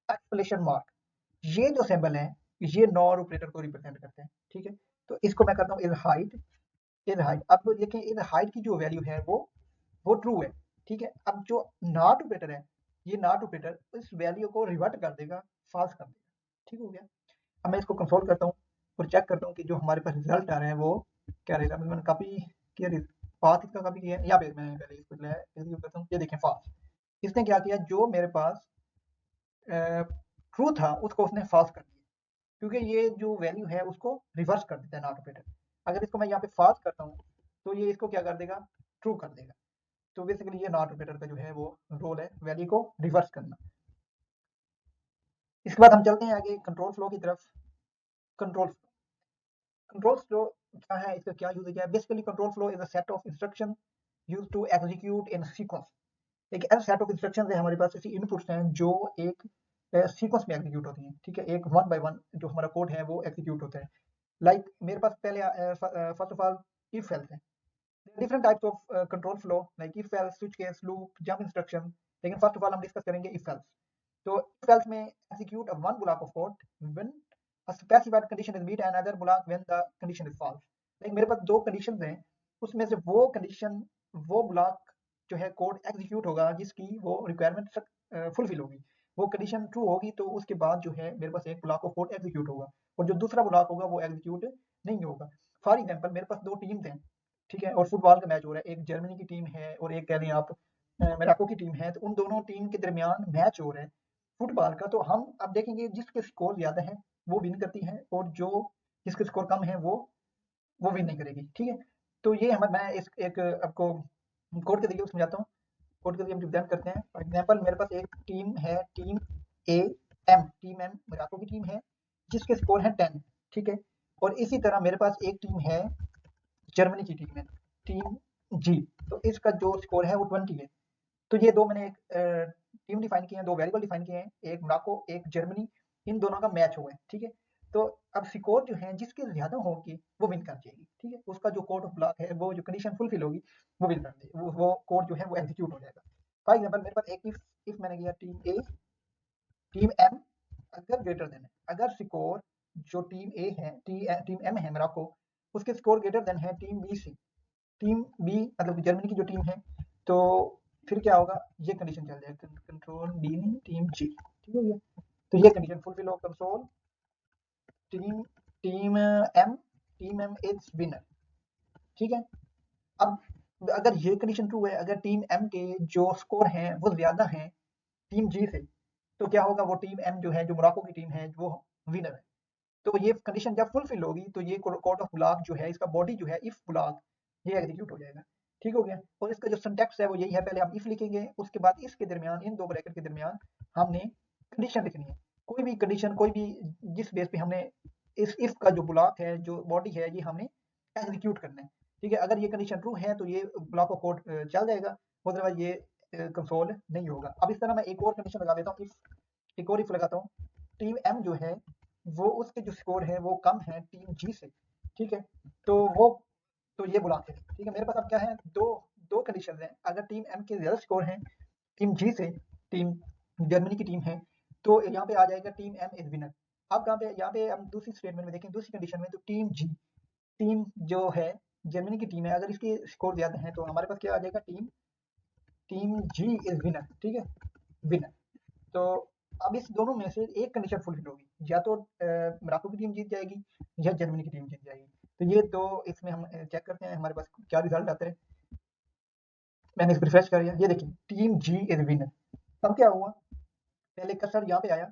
एक्सक्लेमेशन मार्क। ये जो सिंबल है ये नॉर ऑपरेटर को रिप्रेजेंट करते हैं, ठीक है। तो इसको मैं करता हूँ इज हाइट, इज हाइट। अब देखिए इज हाइट की जो वैल्यू है वो ट्रू है, ठीक है। अब जो नॉट ऑपरेटर है, ये नॉट ऑपरेटर इस वैल्यू को रिवर्ट कर देगा, फॉल्स कर देगा, ठीक हो गया। अब मैं इसको कंसोल करता हूँ और चेक करता हूँ कि जो हमारे पास रिजल्ट आ रहे हैं वो क्या रहेगा। मैंने कॉपी किया, पाथ इसका कॉपी किया है, यहाँ पे मैं पहले इसको एग्जीक्यूट करता हूँ। ये देखें फॉल्स, इसने क्या किया, जो मेरे पास ट्रू था उसको उसने फॉल्स कर दिया, क्योंकि ये जो वैल्यू है उसको रिवर्स कर देता है नॉट ऑपरेटर। अगर इसको मैं यहाँ पे फॉल्स करता हूँ तो ये इसको क्या कर देगा, ट्रू कर देगा। तो बेसिकली ये नॉट ऑपरेटर का जो है वो रोल है वैल्यू को रिवर्स करना। इसके बाद हम चलते हैं आगे कंट्रोल फ्लो की तरफ। कंट्रोल फ्लो क्या है, इसका क्या यूज है? Basically control flow is a set of instruction use to execute in sequence. एक ऐसा सेट ऑफ इंस्ट्रक्शंस है हमारे पास, ऐसी इनपुट्स हैं जो एक सीक्वेंस में एग्जीक्यूट होती हैं, ठीक है, एक वन बाय वन जो हमारा कोड है वो एग्जीक्यूट होता है। लाइक मेरे पास पहले first of all if else है। Different types of control flow like if else, switch case, loop, jump instruction. लेकिन फर्स्ट ऑफ ऑल हम डिस्कस करेंगे इफ एल्स। तो इफ एल्स में execute a one block of code when a specified condition is met and other block when the condition is false। Like मेरे पास दो conditions हैं, उसमें से वो कंडीशन, वो ब्लॉक जो है कोड एग्जीक्यूट होगा जिसकी वो रिक्वायरमेंट फुलफिल होगी। वो कंडीशन ट्रू होगी तो उसके बाद जो है मेरे पास एक ब्लॉक ऑफ कोड एग्जीक्यूट होगा, और जो दूसरा ब्लॉक होगा वो एग्जीक्यूट नहीं होगा। फॉर एग्जाम्पल मेरे पास दो टीम्स हैं, ठीक है, और फुटबॉल का मैच हो रहा है, एक जर्मनी की टीम है और एक कह लें आप मोरक्को की टीम है। तो उन दोनों टीम के दरमियान मैच हो रहा है फुटबॉल का। तो हम अब देखेंगे जिसके स्कोर ज्यादा है वो विन करती है, और जो जिसके स्कोर कम है वो विन नहीं करेगी, ठीक है। तो ये हम मैं इस एक आपको कोड के जरिए समझाता हूँ। कोड के जरिए हम रिप्रेजेंट करते हैं। फॉर एग्जांपल मेरे पास एक टीम है, टीम एम मोरक्को की टीम है जिसके स्कोर है 10, ठीक है। और इसी तरह मेरे पास एक टीम है जर्मनी की टीम है, टीम जी। तो इसका जो स्कोर है वो 20 है। तो ये दो मैंने एक टीम डिफाइन की है, दो वेरिएबल डिफाइन किए हैं, एक मोरक्को एक जर्मनी। इन दोनों का मैच हुआ है, ठीक है। तो अब स्कोर जो है जिसके ज्यादा होगी वो विन कर जाएगी, ठीक है। उसका जो कोड ऑफ ब्लॉक है वो जो कंडीशन फुलफिल होगी वो विन कर देगी, वो कोड जो है वो एग्जीक्यूट हो जाएगा। फॉर एग्जाम्पल मेरे पास एक इफ मैंने किया टीम ए टीम एम अगर ग्रेटर देन है, अगर स्कोर जो टीम ए है टीम एम है मोरक्को, उसके स्कोर ग्रेटर देन है टीम बी से, टीम बी मतलब जर्मनी की जो टीम है। तो फिर क्या होगा, ये कंडीशन चल जाएगा कंट्रोल बी नहीं टीम जी, ठीक है। तो ये कंडीशन फुलफिल हो, console team team M is winner, ठीक है। अब अगर ये कंडीशन ट्रू है, अगर टीम एम के जो स्कोर हैं वो ज्यादा हैं टीम जी से, तो क्या होगा, वो टीम एम जो है जो मोरक्को की टीम है वो विनर है। तो ये कंडीशन जब फुलफिल होगी तो ये कोड ऑफ ब्लॉक जो है, इसका बॉडी जो है इफ ब्लॉक, ये एग्जीक्यूट हो जाएगा, ठीक हो गया। और इसका जो सिंटैक्स है वो यही है, पहले हम इफ लिखेंगे, उसके बाद इसके दरमियान इन दो ब्रैकेट के दरमियान हमने कंडीशन लिखनी है। कोई भी कंडीशन, कोई भी जिस बेस पे हमने इस इफ का जो ब्लॉक है, जो बॉडी है, ये हमने एग्जीक्यूट करना है, ठीक है। अगर ये कंडीशन ट्रू है तो ये ब्लॉक ऑफ कोड चल जाएगा, अदरवाइज ये कंसोल नहीं होगा। अब इस तरह मैं एक और कंडीशन लगा देता हूँ, इफ एक और इफ लगाता हूँ, टीम एम जो है वो उसके जो स्कोर है वो कम है टीम जी से, ठीक है। तो वो तो ये ब्लॉक है, ठीक है। मेरे पास अब क्या है, दो दो कंडीशन है। अगर टीम एम के ज्यादा स्कोर है टीम जी से, टीम जर्मनी की टीम है, तो यहाँ पे आ जाएगा टीम एम इज विनर। अब यहाँ पे हम दूसरी स्टेटमेंट में देखें, दूसरी कंडीशन में, तो टीम जो है जर्मनी की टीम है, अगर इसके स्कोर ज्यादा है तो हमारे पास क्या आ जाएगा, team team G is winner, ठीक है, विनर। तो अब इस दोनों में से एक कंडीशन फुलफिल होगी, या तो मोरक्को की टीम जीत जाएगी या जर्मनी की टीम जीत जाएगी। तो ये दो इसमें हम चेक करते हैं हमारे पास क्या रिजल्ट आता है। मैंने इसको रिफ्रेश कर दिया, ये देखिए टीम जी इज विनर। अब क्या हुआ, पहले कर्सर यहाँ पे आया,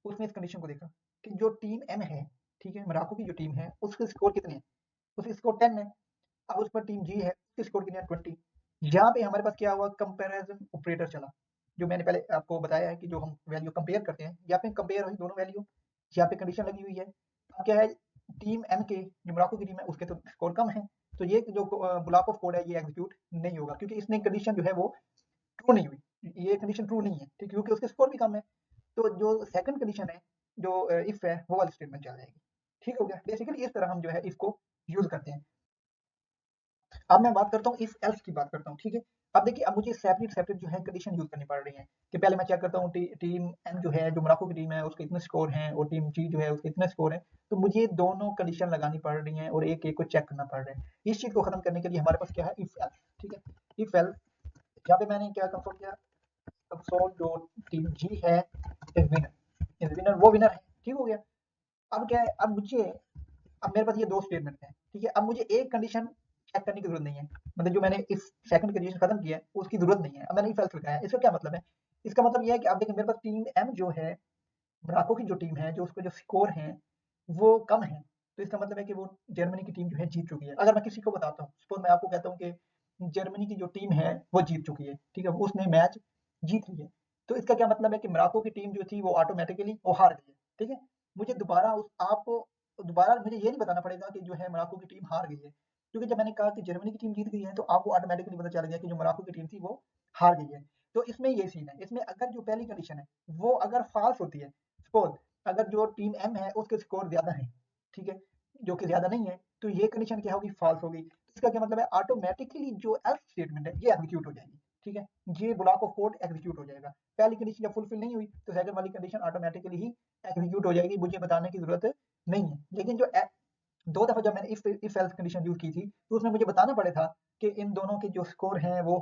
उसने इस कंडीशन को देखा कि जो टीम एम है, ठीक है, मोरक्को की जो टीम है उसके स्कोर कितने हैं, उसके स्कोर 10 है। अब उस पर टीम जी है, उसके स्कोर कितने हैं, 20। यहाँ पे हमारे पास क्या हुआ, कंपैरिजन ऑपरेटर चला, जो मैंने पहले आपको बताया है कि जो हम वैल्यू कंपेयर करते हैं, यहाँ पे कंपेयर हुई दोनों वैल्यू, यहाँ पे कंडीशन लगी हुई है। अब क्या है, टीम एम के जो मोरक्को की टीम है उसके तो स्कोर कम है, तो ये जो ब्लॉक ऑफ कोड है ये एग्जीक्यूट नहीं होगा, क्योंकि इसने कंडीशन जो है वो ट्रू नहीं हुई, ये कंडीशन ट्रू नहीं है, ठीक, क्योंकि उसके स्कोर भी कम है। तो जो सेकंड कंडीशन है, जो इफ है, वो वाली स्टेटमेंट चल जाएगी, ठीक हो गया। बेसिकली इस तरह हम जो है इसको यूज करते हैं। अब मैं बात करता हूँ इफ एल्स की बात करता हूँ, ठीक है। अब देखिए, अब मुझे सेपरेट जो है कंडीशन यूज करनी पड़ रही है, कि पहले मैं चेक करता हूँ टीम एम जो है जो मोरक्को की टीम है उसके इतने स्कोर हैं, और टीम जी जो है उसके इतने स्कोर हैं। तो मुझे दोनों कंडीशन लगानी पड़ रही हैं और एक एक को चेक करना पड़ रहा है। इस चीज को खत्म करने के लिए हमारे पास क्या है, इफ एल्स, ठीक है। इफ एल्स, यहाँ पे मैंने क्या कंसोल किया, कंसोल जो टीम जी है इज विनर, वो विनर है, ठीक हो गया। अब क्या है, अब मेरे पास ये दो स्टेटमेंट हैं, ठीक है। अब मुझे एक कंडीशन चेक करने की जरूरत नहीं है, मतलब जो मैंने इस सेकंड कंडीशन खत्म किया है उसकी जरूरत नहीं है। अब मैंने इफ एल्स लगाया है, इसका क्या मतलब है, इसका मतलब ये है कि अब देखिए मेरे पास टीम एम जो है मोरक्को की जो टीम है, जो उसके जो स्कोर हैं वो कम है, तो इसका मतलब है कि वो जर्मनी की टीम जो है जीत चुकी है। अगर मैं किसी को बताता हूँ, सपोज़ मैं आपको कहता हूँ कि जर्मनी की जो टीम है वो जीत चुकी है, ठीक है? उसने मैच जीत ली है। तो इसका क्या मतलब है कि मोरक्को की टीम जो थी वो ऑटोमैटिकली वो हार गई है, ठीक है? मुझे दोबारा उस आपको दोबारा मुझे ये नहीं बताना पड़ेगा कि जो है मोरक्को की टीम हार गई है। क्योंकि जब मैंने कहा कि जर्मनी की टीम जीत गई है तो आपको ऑटोमैटिकली पता चल गया कि जो मोरक्को की टीम थी वो हार गई है। तो इसमें ये सीन है, इसमें अगर जो पहली कंडीशन है वो अगर फ़ॉल्स होती है, सपोज़ अगर जो टीम एम है उसके स्कोर ज़्यादा है, ठीक है? जो कि ज़्यादा नहीं है, तो ये कंडीशन क्या होगी? फ़ॉल्स होगी। इसका क्या मतलब है? ऑटोमैटिकली जो एल्स स्टेटमेंट है ये एग्ज़ीक्यूट हो जाएगी, ठीक है? ये ब्लॉक ऑफ कोड एग्ज़ीक्यूट हो जाएगा। पहली कंडीशन जब फुलफिल नहीं हुई तो सेकंड वाली कंडीशन ऑटोमैटिकली ही एग्ज़ीक्यूट हो जाएगी, मुझे बताने की ज़रूरत नहीं है। लेकिन जो 2 दफ़ा जब मैंने इफ एल्स कंडीशन यूज़ की थी, तो उसमें मुझे बताना पड़ा था कि इन दोनों के जो स्कोर हैं वो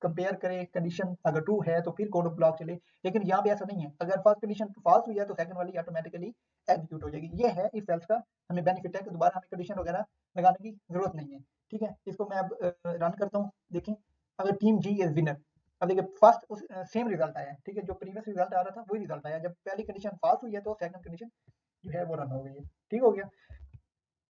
कंपेयर करें, कंडीशन अगर ट्रू है तो फिर कोड ऑफ ब्लॉक चले। लेकिन यहाँ पे ऐसा नहीं है, अगर फर्स्ट कंडीशन फॉल्स हुई है तो सेकंड वाली ऑटोमैटिकली एग्जीक्यूट हो जाएगी। ये है इफ एल्स का हमें बेनिफिट है कि दोबारा हमें कंडीशन वगैरह लगाने की ज़रूरत नहीं है, ठीक है? इसको मैं अब रन करता हूँ, देखें अगर टीम जी इज़ विनर, अब देखिए फर्स्ट सेम रिज़ल्ट आया है, ठीक है? जो प्रीवियस रिज़ल्ट आ रहा था वही रिज़ल्ट आया। जब पहली कंडीशन फॉल्स हुई है तो सेकंड कंडीशन जो है वो रन हो गई है, ठीक हो गया?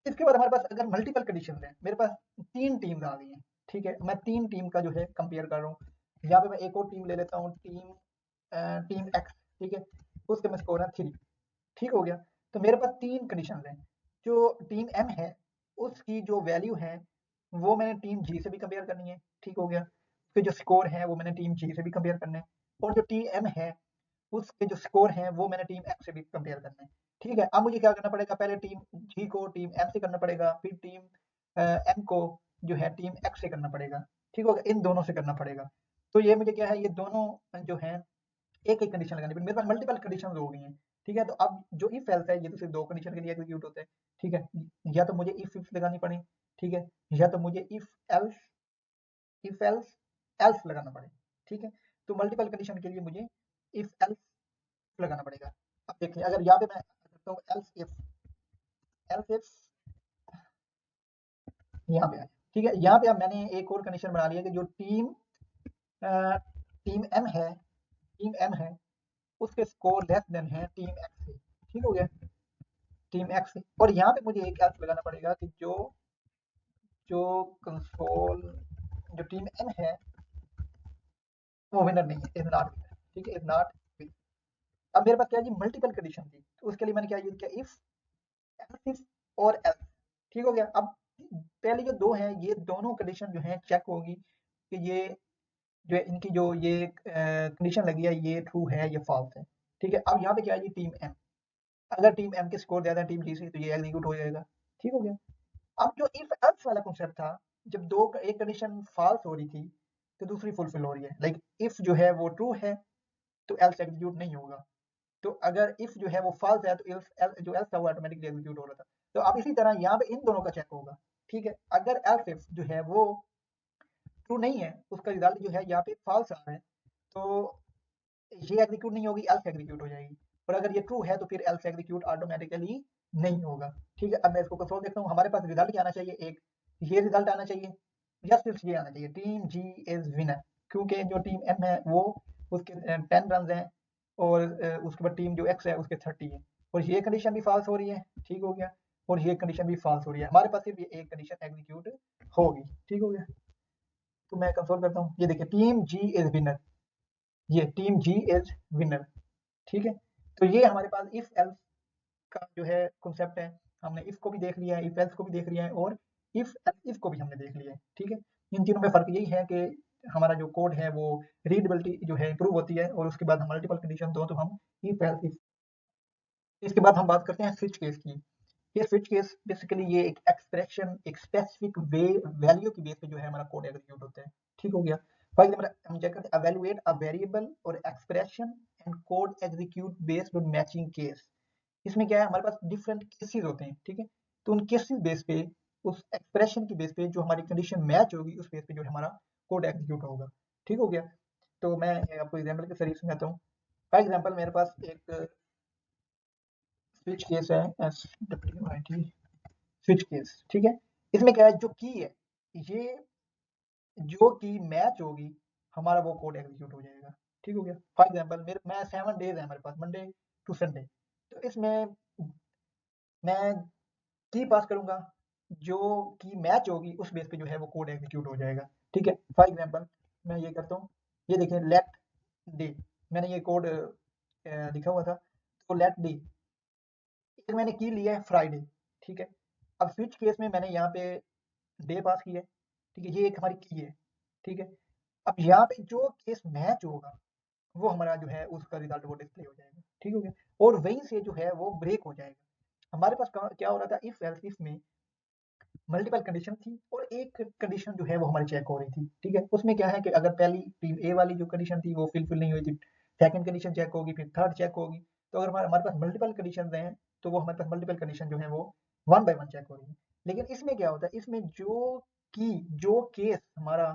इसके बाद हमारे पास अगर मल्टीपल कंडीशन है, मेरे पास 3 टीम्स आ गई हैं, ठीक है? मैं 3 टीम का जो है कंपेयर कर रहा हूँ। यहाँ पे मैं एक और टीम ले लेता हूँ, टीम एक्स, ठीक है? उसके में स्कोर है 3, ठीक हो गया? तो मेरे पास 3 कंडीशंस हैं। जो टीम एम है, उसकी जो वैल्यू है, वो मैंने टीम जी से भी कंपेयर करनी है, ठीक हो गया? उसके जो स्कोर हैं, वो मैंने टीम जी से भी कंपेयर करने हैं और जो टी एम है, उसके जो स्कोर हैं वो मैंने टीम एक्स से भी कंपेयर करना है, ठीक है? अब मुझे क्या करना पड़ेगा, पहले टीम जी को टीम एम से करना पड़ेगा, फिर टीम एम को जो है टीम एक्स से करना पड़ेगा, ठीक होगा? इन दोनों से करना पड़ेगा। तो ये मुझे क्या है, ये दोनों जो हैं एक-एक कंडीशन लगानी पड़ेगी। मेरे पास मल्टीपल कंडीशंस हो गई हैं, ठीक है? तो अब जो इफ एल्स है ये तो सिर्फ 2 कंडीशन के लिए एग्जीक्यूट होता है, ठीक है? या तो मुझे इफ लगानी पड़े, ठीक है? या तो मुझे एल्स इफ एल्स एल्स लगाना पड़े, ठीक है? तो मल्टीपल कंडीशन के लिए मुझे इफ एल्स लगाना पड़ेगा। अब देखिए अगर यहाँ पे मैं करता हूँ एल्स इफ यहाँ पे आया, ठीक है? यहाँ पे अब मैंने एक और कंडीशन बना ली है कि जो अ, टीम एम है टीम एम है उसके स्कोर लेस देन है टीम एक्स से, ठीक हो गया? टीम एक्स से और यहाँ पे मुझे एक एल्स लगाना पड़ेगा कि जो जो कंसोल जो टीम एम है वो विनर नहीं है, इज़ नॉट विनर, ठीक है? Is not winner. अब मेरे पास क्या है जी मल्टीपल कंडीशन थी, तो उसके लिए मैंने क्या यूज़ किया इफ और एल्स, ठीक हो गया? अब पहले जो 2 हैं ये दोनों कंडीशन जो हैं चेक होगी कि ये जो है इनकी जो ये कंडीशन लगी है ये ट्रू है, ये फॉल्स है, ठीक है? अब यहाँ पे क्या है जी टीम एम, अगर टीम एम के स्कोर ज़्यादा है टीम जी से तो ये एग्जीक्यूट हो जाएगा, ठीक हो गया? अब जो इफ एल्स वाला कॉन्सेप्ट था, जब 2 एक कंडीशन फॉल्स हो रही थी, तो दूसरी फुलफिल हो रही है। लाइक इफ जो है वो ट्रू है, तो एल्स एग्जीक्यूट नहीं होगा। तो अगर इफ जो है वो फॉल्स है तो इफ जो एल्स था वो ऑटोमेटिकली एग्जीक्यूट हो रहा था। तो अब इसी तरह यहाँ पे इन दोनों का चेक होगा, ठीक है? अगर एल्स इफ जो है वो ट्रू नहीं है, उसका रिजल्ट जो है यहाँ पे फॉल्स आ रहा है, तो ये एग्जीक्यूट नहीं होगी, एल्स एग्जीक्यूट हो जाएगी। और अगर ये ट्रू है तो फिर एल्स एग्जीक्यूट ऑटोमेटिकली नहीं होगा, ठीक है? अब मैं इसको कंसोल देखता हूँ, हमारे पास रिजल्ट क्या आना चाहिए, एक ये रिजल्ट आना चाहिए या सिर्फ ये आना चाहिए टीम जी इज विनर, क्योंकि जो टीम एम है वो उसके 10 रन हैं और उसके बाद टीम जो एक्स है उसके 30 है और ये कंडीशन भी फॉल्स हो रही है, ठीक हो गया? और ये कंडीशन भी फॉल्स हो रही है, हमारे पास सिर्फ ये एक कंडीशन एग्जीक्यूट होगी, ठीक हो गया? तो मैं कंसोल करता हूँ, ये देखिए टीम जी इज विनर, ये टीम जी इज विनर, ठीक है? तो ये हमारे पास इफ एल्स का जो है कॉन्सेप्ट है, हमने इफ को भी देख लिया है, इफ एल्स को भी देख लिया है और इफ को भी हमने देख लिया है, ठीक है? इन तीनों में फ़र्क यही है कि हमारा जो कोड है वो रीडेबिलिटी जो है इम्प्रूव होती है और उसके बाद हम मल्टीपल कंडीशन दो तो हम इफ एल्स इफ। इसके बाद हम बात करते हैं स्विच केस की। ये स्विच केस बेसिकली ये एक एक्सप्रेशन एक स्पेसिफिक वैल्यू की बेस पे जो है हमारा कोड एग्जीक्यूट होता है, ठीक हो गया? फॉर एग्जांपल हम चेक करते हैं इवैल्यूएट अ वेरिएबल और expression and code execute based on matching case. इसमें क्या है हमारे पास डिफरेंट केसेस होते हैं, ठीक है? तो उन केसेस बेस पे उस एक्सप्रेशन की बेस पे जो हमारी कंडीशन मैच होगी उस बेस पे जो है हमारा कोड एग्जीक्यूट होगा, ठीक हो गया? तो मैं आपको एग्जांपल के जरिए समझाता हूँ। फॉर एग्जांपल मेरे पास एक स्विच केस है SWIT स्विच केस, ठीक है? इसमें क्या है जो की है ये जो की मैच होगी हमारा वो कोड एग्जीक्यूट हो जाएगा, ठीक हो गया? फॉर एग्जांपल मेरे मैं 7 डेज है हमारे पास मंडे टू संडे, तो इसमें मैं की पास करूँगा, जो की मैच होगी उस बेस पे जो है वो कोड एग्जीक्यूट हो जाएगा, ठीक है। फॉर एग्जांपल मैं ये करता हूँ, ये देखिए लेट डे, मैंने ये कोड लिखा हुआ था, तो लेट डे, एक मैंने की लिया है फ्राइडे, ठीक है। अब स्विच केस में मैंने यहाँ पे डे पास की है, ठीक है, ये एक हमारी की है, ठीक है। अब यहाँ पे जो केस मैच होगा वो हमारा जो है उसका रिजल्ट वो डिस्प्ले हो जाएगा, ठीक हो गया। और वहीं से जो है वो ब्रेक हो जाएगा। हमारे पास क्या हो रहा था, इफ एल्स इफ में मल्टीपल कंडीशन थी और एक कंडीशन जो है वो हमारी चेक हो रही थी, ठीक है। उसमें क्या है कि अगर पहली टीम ए वाली जो कंडीशन थी वो फिलफिल नहीं हुई थी, सेकंड कंडीशन चेक होगी, फिर थर्ड चेक होगी। तो अगर हमारे हमारे पास मल्टीपल कंडीशन हैं तो वो हमारे पास मल्टीपल कंडीशन जो है वो वन बाय वन चेक हो रही है। लेकिन इसमें क्या होता है, इसमें जो केस हमारा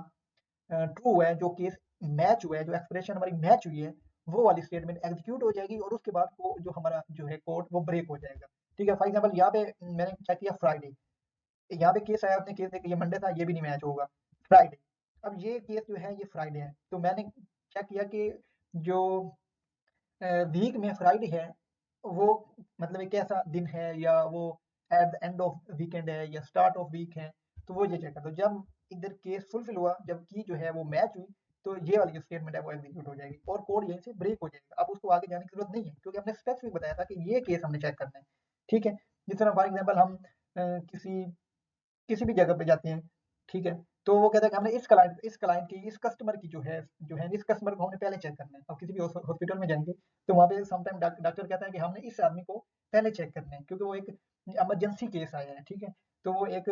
ट्रू है, जो केस मैच हुआ है, जो एक्सप्रेशन हमारी मैच हुई है, वो वाली स्टेटमेंट एग्जीक्यूट हो जाएगी और उसके बाद वो जो हमारा जो है कोड वो ब्रेक हो जाएगा, ठीक है। फॉर एग्जांपल यहाँ पे मैंने चेक किया फ्राइडे, यहाँ पे केस आया, आपने केस देखा, ये मंडे था, ये भी नहीं मैच होगा, फ्राइडे। अब ये केस जो है ये फ्राइडे है, तो मैंने चेक किया कि जो वीक में फ्राइडे है वो मतलब एक ऐसा दिन है या वो at the end of weekend है या स्टार्ट ऑफ वीक है, तो वो ये चेक करता हूँ। जब इधर केस फुलफिल हुआ, जब की जो है वो मैच हुई, तो ये वाली जो स्टेटमेंट है वो एग्जीक्यूट हो जाएगी और कोड यहीं से ब्रेक हो जाएगा। अब उसको आगे जाने की जरूरत नहीं है क्योंकि हमने स्पेसिफिक बताया था कि ये केस हमने चेक करना है, ठीक है। जिस तरह फॉर एग्जाम्पल हम किसी किसी भी जगह पे जाते हैं, ठीक है, तो वो कहता है कि हमने इस क्लाइंट की, इस कस्टमर की जो है इस कस्टमर को हमने पहले चेक करना है। अब किसी भी हॉस्पिटल में जाएंगे तो वहाँ पे समटाइम डॉक्टर कहता है कि हमने इस आदमी को पहले चेक करना है क्योंकि वो एक इमरजेंसी केस आया है, ठीक है। तो वो एक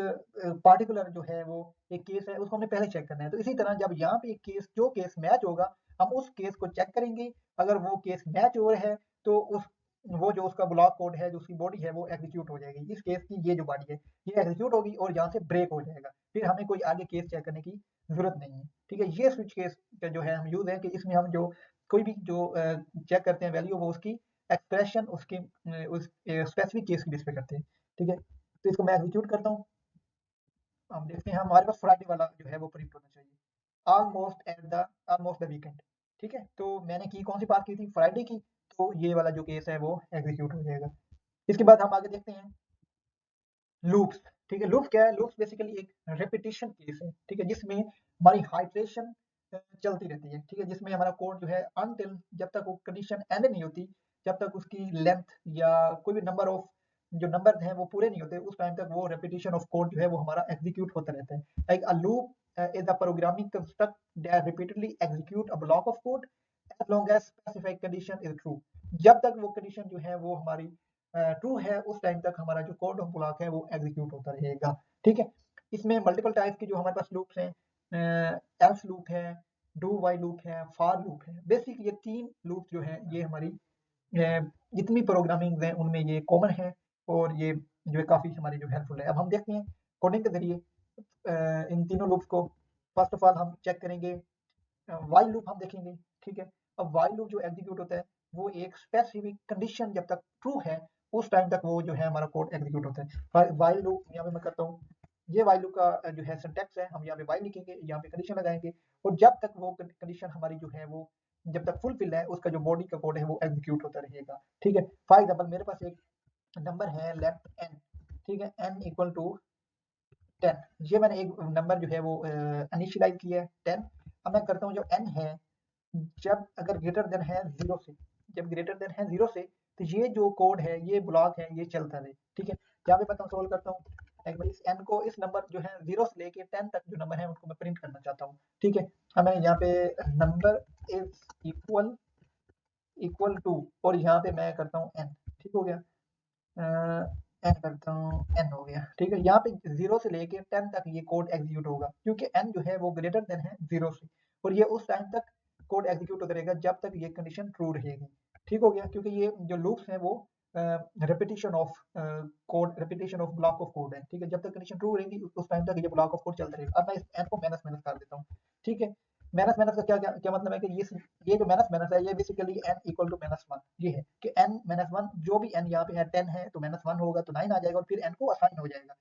पार्टिकुलर जो है वो एक केस है, उसको हमने पहले चेक करना है। तो इसी तरह जब यहाँ पे एक केस जो केस मैच होगा, हम उस केस को चेक करेंगे। अगर वो केस मैच हो रहा है तो उस वो जो उसका ब्लॉक कोड है, जो उसकी बॉडी है वो एग्जीक्यूट हो जाएगी। इस केस की ये जो बॉडी है ये एग्जीक्यूट होगी और यहाँ से ब्रेक हो जाएगा, फिर हमें कोई आगे केस चेक करने की जरूरत नहीं है, ठीक है। ये स्विच केस का जो है हम यूज है कि इसमें हम जो कोई भी जो चेक करते हैं वैल्यू, वो उसकी एक्सप्रेशन उसकी उस स्पेसिफिक केस की बेस पे करते हैं, ठीक है। तो इसको मैं एग्जीक्यूट करता हूँ, हम देखते हैं हमारे पास फ्राइडे वाला जो है वो प्रिंट होना चाहिए, ऑलमोस्ट द वीकेंड, ठीक है। तो मैंने की कौन सी बात की थी, फ्राइडे की, तो ये वाला जो केस है वो एग्जीक्यूट हो जाएगा। इसके बाद हम आगे देखते हैं लूप्स, ठीक है। लूप क्या है, लूप्स बेसिकली एक रेपिटेशन केस है, ठीक है, जिसमें हमारी हाइड्रेशन चलती रहती है, ठीक है, जिसमें हमारा कोड जो है अनटिल जब तक वो कंडीशन एंड नहीं होती, जब तक उसकी लेंथ या कोई भी नंबर ऑफ जो नंबर हैं वो पूरे नहीं होते, उस टाइम तक वो रेपिटेशन ऑफ कोड जो है वो हमारा एग्जीक्यूट होता रहता है। Like a loop is a programming construct that repeatedly execute a block of code as long as specified condition is true. जब तक वो कंडीशन जो है वो हमारी ट्रू है, उस टाइम तक हमारा जो कोड ऑफ ब्लॉक है वो एग्जीक्यूट होता रहेगा, ठीक है। इसमें मल्टीपल टाइप की जो हमारे पास लूप्स हैं, एल्स लूप है, डू वाइल लूप है, फॉर लूप है। बेसिक ये तीन लूप जो है ये हमारी जितनी प्रोग्रामिंग है उनमें ये कॉमन है और ये जो है काफी हमारी जो हेल्पफुल है। अब हम देखते हैं कोडिंग के जरिए इन तीनों लूप्स को। फर्स्ट ऑफ ऑल हम चेक करेंगे व्हाइल लूप, हम देखेंगे, ठीक है। अब व्हाइल लूप जो एग्जीक्यूट होता है वो एक स्पेसिफिक कंडीशन जब तक ट्रू है उस टाइम तक वो जो है हमारा कोड एग्जीक्यूट होता है। व्हाइल लूप यहाँ पे मैं करता हूँ, ये व्हाइल लूप का जो है सिंटैक्स है, हम यहाँ पे व्हाइल लिखेंगे, यहाँ पे कंडीशन लगाएंगे और जब तक वो कंडीशन हमारी जो है वो जब तक फुलफिल है उसका जो बॉडी का कोड है वो एग्जीक्यूट होता रहेगा, ठीक है। फॉर एग्जाम्पल मेरे पास एक नंबर है लेफ्ट एन, ठीक है, एन इक्वल टू 10, ये मैंने एक नंबर जो है वो इनिशियलाइज किया है 10। अब मैं करता हूँ जो n है, जब अगर ग्रेटर देन है जीरो से, जब ग्रेटर देन है जीरो से, तो ये जो कोड है ये ब्लॉक है ये चलता रहे, ठीक है। यहाँ पे मैं कंसोल करता हूँ, एक बार इस n को, इस नंबर जो है जीरो से लेके 10 तक जो नंबर है उनको मैं प्रिंट करना चाहता हूँ, ठीक है। अब मैं यहाँ पे number is equal equal to और यहाँ पे मैं करता हूँ n, ठीक हो गया, एन करता हूँ, एन हो गया, ठीक है। यहाँ पे जीरो से लेके 10 तक ये कोड एग्जीक्यूट होगा क्योंकि एन जो है वो ग्रेटर देन है जीरो से, और ये उस टाइम तक कोड एग्जीक्यूट होता रहेगा जब तक ये कंडीशन ट्रू रहेगी, ठीक हो गया। क्योंकि ये जो लूप्स हैं वो repetition of code, repetition of block of code है, ठीक है। जब तक कंडीशन ट्रू रहेगी उस टाइम तक ये ब्लॉक ऑफ कोड चलता रहेगा। अब मैं इस एन को माइनस माइनस कर देता हूँ, ठीक है। माइनस माइनस का क्या मतलब है कि ये जो माइनस माइनस है ये basically N equal to minus one, ये है कि एन माइनस वन, जो भी एन यहाँ पे है 10 है तो माइनस वन होगा तो 9 आ जाएगा और फिर एन को असाइन हो जाएगा,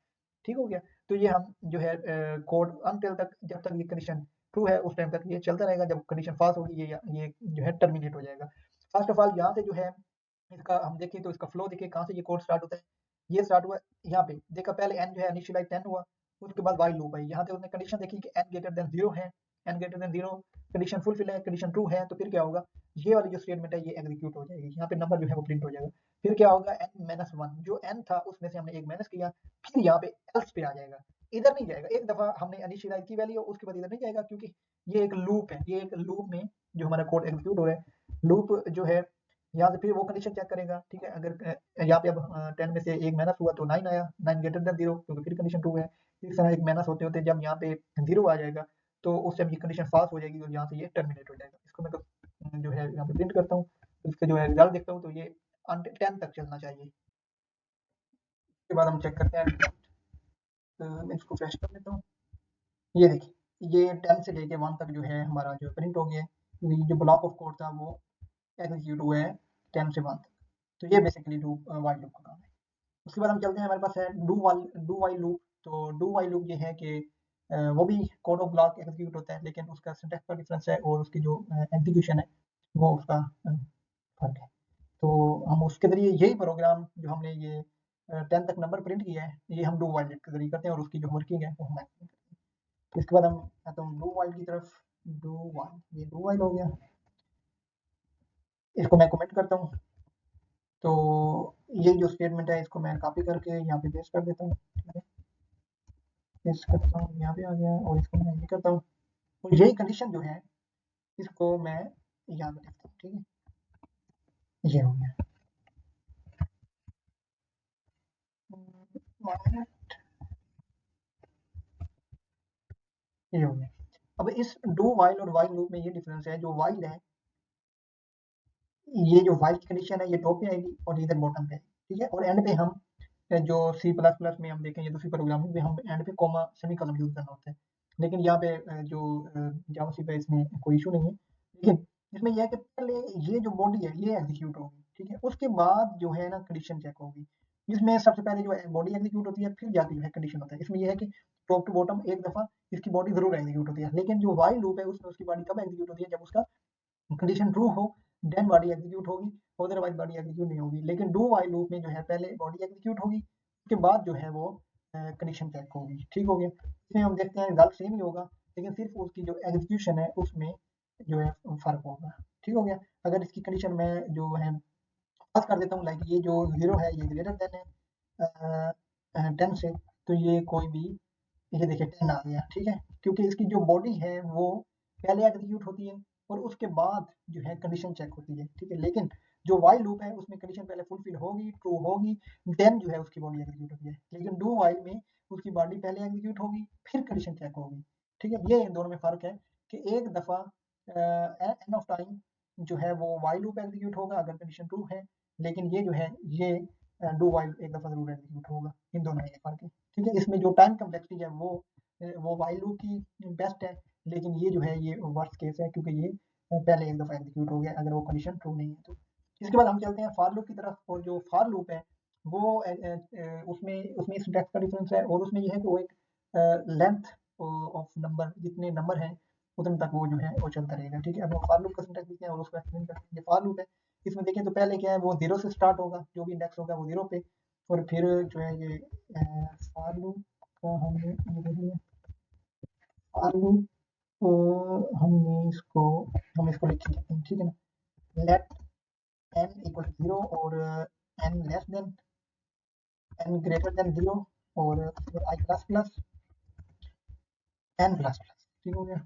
ठीक हो गया। तो ये हम जो है कोड अनटिल तक, जब तक ये कंडीशन ट्रू है उस टाइम तक ये चलता रहेगा, जब कंडीशन फॉल्स होगी ये जो है टर्मिनेट हो जाएगा। फर्स्ट ऑफ ऑल यहाँ से जो है इसका हम देखें तो इसका फ्लो देखिए कहाँ से ये कोड स्टार्ट होता है, ये स्टार्ट हुआ यहाँ पे, देखा पहले n जो है इनिशियलाइज 10 हुआ, उसके बाद while लूप आई, यहाँ पे उसने कंडीशन देखी कि n ग्रेटर देन 0 है, n greater than 0 condition fulfil है, कंडीशन ट्रू है, तो फिर क्या होगा, ये वाली जो स्टेटमेंट है ये एग्जीक्यूट हो जाएगी, यहाँ पे नंबर जो है वो प्रिंट हो जाएगा। फिर क्या होगा, n-1 जो n था उसमें से हमने एक माइनस किया, फिर यहाँ पे else पे आ जाएगा, इधर नहीं जाएगा, एक दफा हमने इनिशियलाइज की वैल्यू उसके बाद इधर नहीं जाएगा, क्योंकि ये एक लूप है, ये एक लूप में जो हमारा कोड एग्जीक्यूट हो रहा है, लूप जो है यहाँ से फिर वो कंडीशन चेक करेगा, ठीक है, अगर यहाँ पे अब 10 में से एक माइनस हुआ तो 9 आया, 9 ग्रेटर देन 0 क्योंकि फिर कंडीशन ट्रू है। इस तरह एक माइनस होते होते जब यहाँ पे 0 आ जाएगा तो उस टाइम ये कंडीशन फाल्स हो जाएगी और यहाँ से ये टर्मिनेट हो जाएगा। इसको मैं तो जो है यहाँ पे प्रिंट करता हूँ, इसका जो है रिजल्ट देखता हूँ, तो ये 10 तक चलना चाहिए। उसके बाद हम चेक करते हैं, मैं इसको फ्रेश कर लेता हूँ। ये देखिए, ये 10 से लेके 1 तक जो है हमारा जो प्रिंट हो गया है, क्योंकि ये जो ब्लॉक ऑफ कोड था वो एग्जीक्यूट हुआ है 10 से 1 तक। तो ये बेसिकली व्हाइल लूप का काम है। उसके बाद हम चलते हैं, हमारे पास है डू वाइल लूप। तो डू वाइल लूप ये है कि वो भी कोड ऑफ ब्लॉक एग्जीक्यूट होता है, लेकिन उसका सिंटैक्स का डिफरेंस है और उसकी जो एग्जीक्यूशन है वो उसका फर्क है। तो हम उसके जरिए यही प्रोग्राम जो हमने ये 10 तक नंबर प्रिंट किया है, ये हम डू वाइल के जरिए करते हैं और उसकी जो वर्किंग है वो हम करते हैं। इसके बाद हम आते हैं डू वाइल की तरफ। डू वाइल, ये डू वाइल हो गया, इसको मैं कमेंट करता हूँ। तो ये जो स्टेटमेंट है इसको मैं कॉपी करके यहाँ पे पेस्ट कर देता हूँ, पेस्ट करता हूँ, यहाँ पे आ गया, और इसको मैं ये करता हूँ, और यही कंडीशन जो है इसको मैं यहाँ पे लिखता हूँ, ठीक है, ये हो गया। ये हो गया। अब इस डू वाइल और वाइल लूप में ये डिफरेंस है, जो वाइल है, ये जो वाइल की कंडीशन है ये टॉप पे आएगी और इधर बॉटम पे, ठीक है, और एंड पे हम जो सी प्लस प्लस में हम देखेंगे दूसरी प्रोग्रामिंग में हम एंड पे कॉमा सेमीकोलन यूज करना होता है, लेकिन यहाँ पे जो जावासी पे इसमें कोई इशू नहीं है। लेकिन इसमें यह है कि पहले ये जो बॉडी है ये एग्जीक्यूट होगी, ठीक है, उसके बाद जो है ना कंडीशन चेक होगी, जिसमें सबसे पहले जो बॉडी एग्जीक्यूट होती है फिर जाके जो है कंडीशन होता है। इसमें यह है कि टॉप टू बॉटम एक दफा इसकी बॉडी जरूर एग्जीक्यूट होती है, लेकिन जो वाइल लूप है उसमें उसकी बॉडी कब एग्जीक्यूट होती है, जब उसका कंडीशन ट्रू हो देन बॉडी एग्जीक्यूट होगी, अदरवाइज बॉडी एग्जीक्यूट नहीं होगी। लेकिन डू वाइल लूप में जो है पहले बॉडी एग्जीक्यूट होगी, उसके बाद जो है वो कंडीशन चेक होगी, ठीक हो गया। इसमें हम देखते हैं रिजल्ट सेम ही होगा, लेकिन सिर्फ उसकी जो एग्जीक्यूशन है उसमें जो है फर्क होगा, ठीक हो गया। अगर इसकी कंडीशन में जो है पास कर देता हूँ, लाइक ये जो 0 है ये ग्रेटर देन है 10 से, तो ये कोई भी, ये देखिए 10 आ गया, ठीक है, क्योंकि इसकी जो बॉडी है वो पहले एग्जीक्यूट होती है और उसके बाद जो है कंडीशन चेक होती है, ठीक है। लेकिन जो वाइल लूप है उसमें कंडीशन पहले फुलफिल होगी, ट्रू होगी, देन जो है उसकी बॉडी एग्जीक्यूट होती है। लेकिन डू वाइल में उसकी बॉडी पहले एग्जीक्यूट होगी फिर कंडीशन चेक होगी, ठीक है। ये इन दोनों में फर्क है कि एक दफा एंड ऑफ टाइम जो है वो वाइल लूप एग्जीक्यूट होगा अगर कंडीशन ट्रू है, लेकिन ये जो है ये डू वाइल एक दफा जरूर एग्जीक्यूट होगा। इन दोनों में ये फर्क है, ठीक है। इसमें जो टाइम कम्प्लेक्सिटी है वो वाइल लूप की बेस्ट है, लेकिन ये जो है ये वर्स्ट केस है, क्योंकि ये पहले एक दफा एग्जीक्यूट हो गया अगर वो कंडीशन ट्रू नहीं है तो। इसके बाद हम चलते हैं फॉर लूप की तरफ, और जो फॉर लूप है वो उसमें उसमें सिंटैक्स का डिफरेंस है, और उसमें ये है कि वो एक लेंथ ऑफ नंबर, जितने नंबर हैं उतने तक वो जो है वो चलता रहेगा, ठीक है। अब हम फॉर लूप का सिंटैक्स देखते हैं और उसको एक्सप्लेन करते हैं। ये फॉर लूप है, इसमें देखें तो पहले क्या है, वो 0 से स्टार्ट होगा, जो भी इंडेक्स होगा वो 0 पे, और फिर जो है ये फॉर लूप का हमने ये देख लिया। फॉर लूप हम इसको लिख लेते हैं, ठीक है ना। लेट n इक्वल टू 0 और n less than n greater than 0 और i plus plus n plus plus, ठीक हो गया।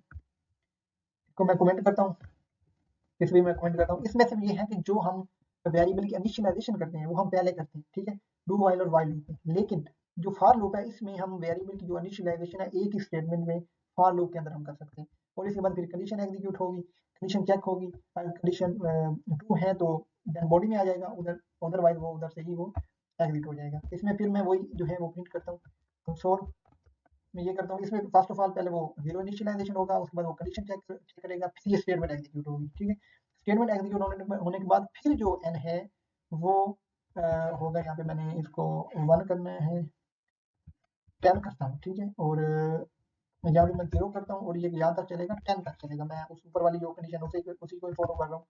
इसको मैं कमेंट करता हूँ, इस भी मैं कमेंट करता हूँ। इसमें से ये है कि जो हम वेरिएबल की इनिशियलाइजेशन करते हैं वो हम पहले करते हैं, ठीक है, डू वाइल और वाइल लूप में। लेकिन जो फॉर लूप है इसमें हम वेरिएबल की जो इनिशियलाइजेशन है एक ही स्टेटमेंट में फॉर लूप के अंदर हम कर सकते हैं, और इसके बाद फिर कंडीशन एग्जीक्यूट होगी, कंडीशन चेक होगी, अगर कंडीशन ट्रू है तो देन बॉडी में आ जाएगा उधर, अदरवाइज वो उधर से ही वो एग्जिट हो जाएगा। इसमें फिर मैं वही जो है वो प्रिंट करता हूँ, कंसोल मैं ये करता हूँ। इसमें फर्स्ट ऑफ ऑल पहले वो जीरो इनिशियलाइजेशन होगा, उसके बाद वो कंडीशन चेक करेगा, फिर ये स्टेटमेंट एग्जीक्यूट होगी, ठीक है। स्टेटमेंट एग्जीक्यूट होने के बाद फिर जो एन है वो होगा, यहाँ पे मैंने इसको 1 करना है, 10 करता हूँ, ठीक है, और यहाँ पे मैं 0 करता हूँ, और ये यहाँ तक चलेगा 10 तक चलेगा। मैं उस ऊपर वाली जो कंडीशन उसी को फॉलो कर रहा हूँ,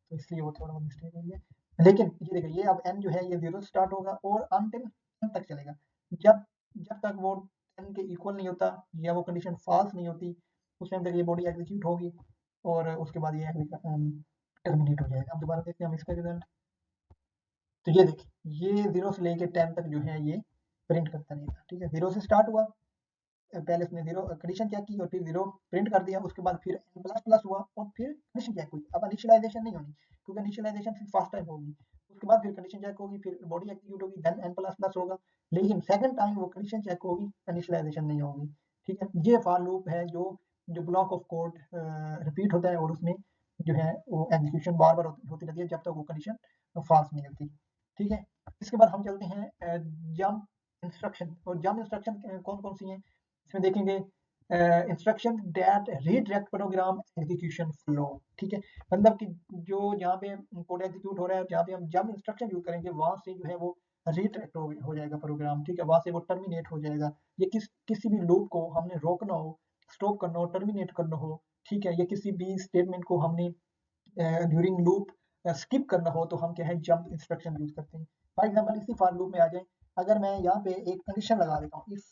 तो इसलिए वो थोड़ा मिस्टेक हुई है। लेकिन ये देखिए, ये अब n जो है ये 0 से स्टार्ट होगा और अनटिल 10 तक चलेगा। जब जब तक वो 10 के इक्वल नहीं होता या वो कंडीशन फॉल्स नहीं होती, उस टाइम तक ये बॉडी एग्जीक्यूट होगी और उसके बाद ये टर्मिनेट हो जाएगा। अब दोबारा देखते हैं हम इसका रिजल्ट। तो ये देखिए, ये 0 से लेके 10 तक जो है ये प्रिंट करता रहेगा, ठीक है। 0 से स्टार्ट हुआ, पहले उसने 0 कंडीशन चेक की और फिर 0 प्रिंट कर दिया, उसके बाद फिर n++ हुआ और फिर कंडीशन चेक हुई। अब इनिशियलाइजेशन नहीं होनी, क्योंकि इनिशियलाइजेशन फिर फर्स्ट टाइम होगी, उसके बाद फिर कंडीशन चेक होगी, फिर बॉडी एग्जीक्यूट होगी, देन n++ होगा, लेकिन सेकंड टाइम वो कंडीशन चेक होगी, इनिशियलाइजेशन नहीं होगी, ठीक है। ये फॉर लूप है जो जो ब्लॉक ऑफ कोड रिपीट होता है और उसमें जो है वो एग्जीक्यूशन बार बार होती रहती है जब तक वो कंडीशन फॉल्स नहीं होती, ठीक है। इसके बाद हम चलते हैं जंप इंस्ट्रक्शन। और जंप इंस्ट्रक्शन कौन कौन सी हैं, इसमें देखेंगे instruction that redirect program execution flow, ठीक है। मतलब कि जो जहाँ पे कोड एग्जीक्यूट हो रहा है, जहाँ पे हम जंप इंस्ट्रक्शन यूज करेंगे वहां से जो है वो रीडायरेक्ट हो जाएगा प्रोग्राम, ठीक है, वहां से वो टर्मिनेट हो जाएगा। ये किसी भी लूप को हमने रोकना हो, स्टॉप करना हो, टर्मिनेट करना हो, ठीक है, या किसी भी स्टेटमेंट को हमने ड्यूरिंग लूप स्किप करना हो तो हम क्या है जंप इंस्ट्रक्शन यूज करते हैं। फॉर एग्जांपल इसी फॉर लूप में आ जाए, अगर मैं यहाँ पे एक कंडीशन लगा देता हूँ, if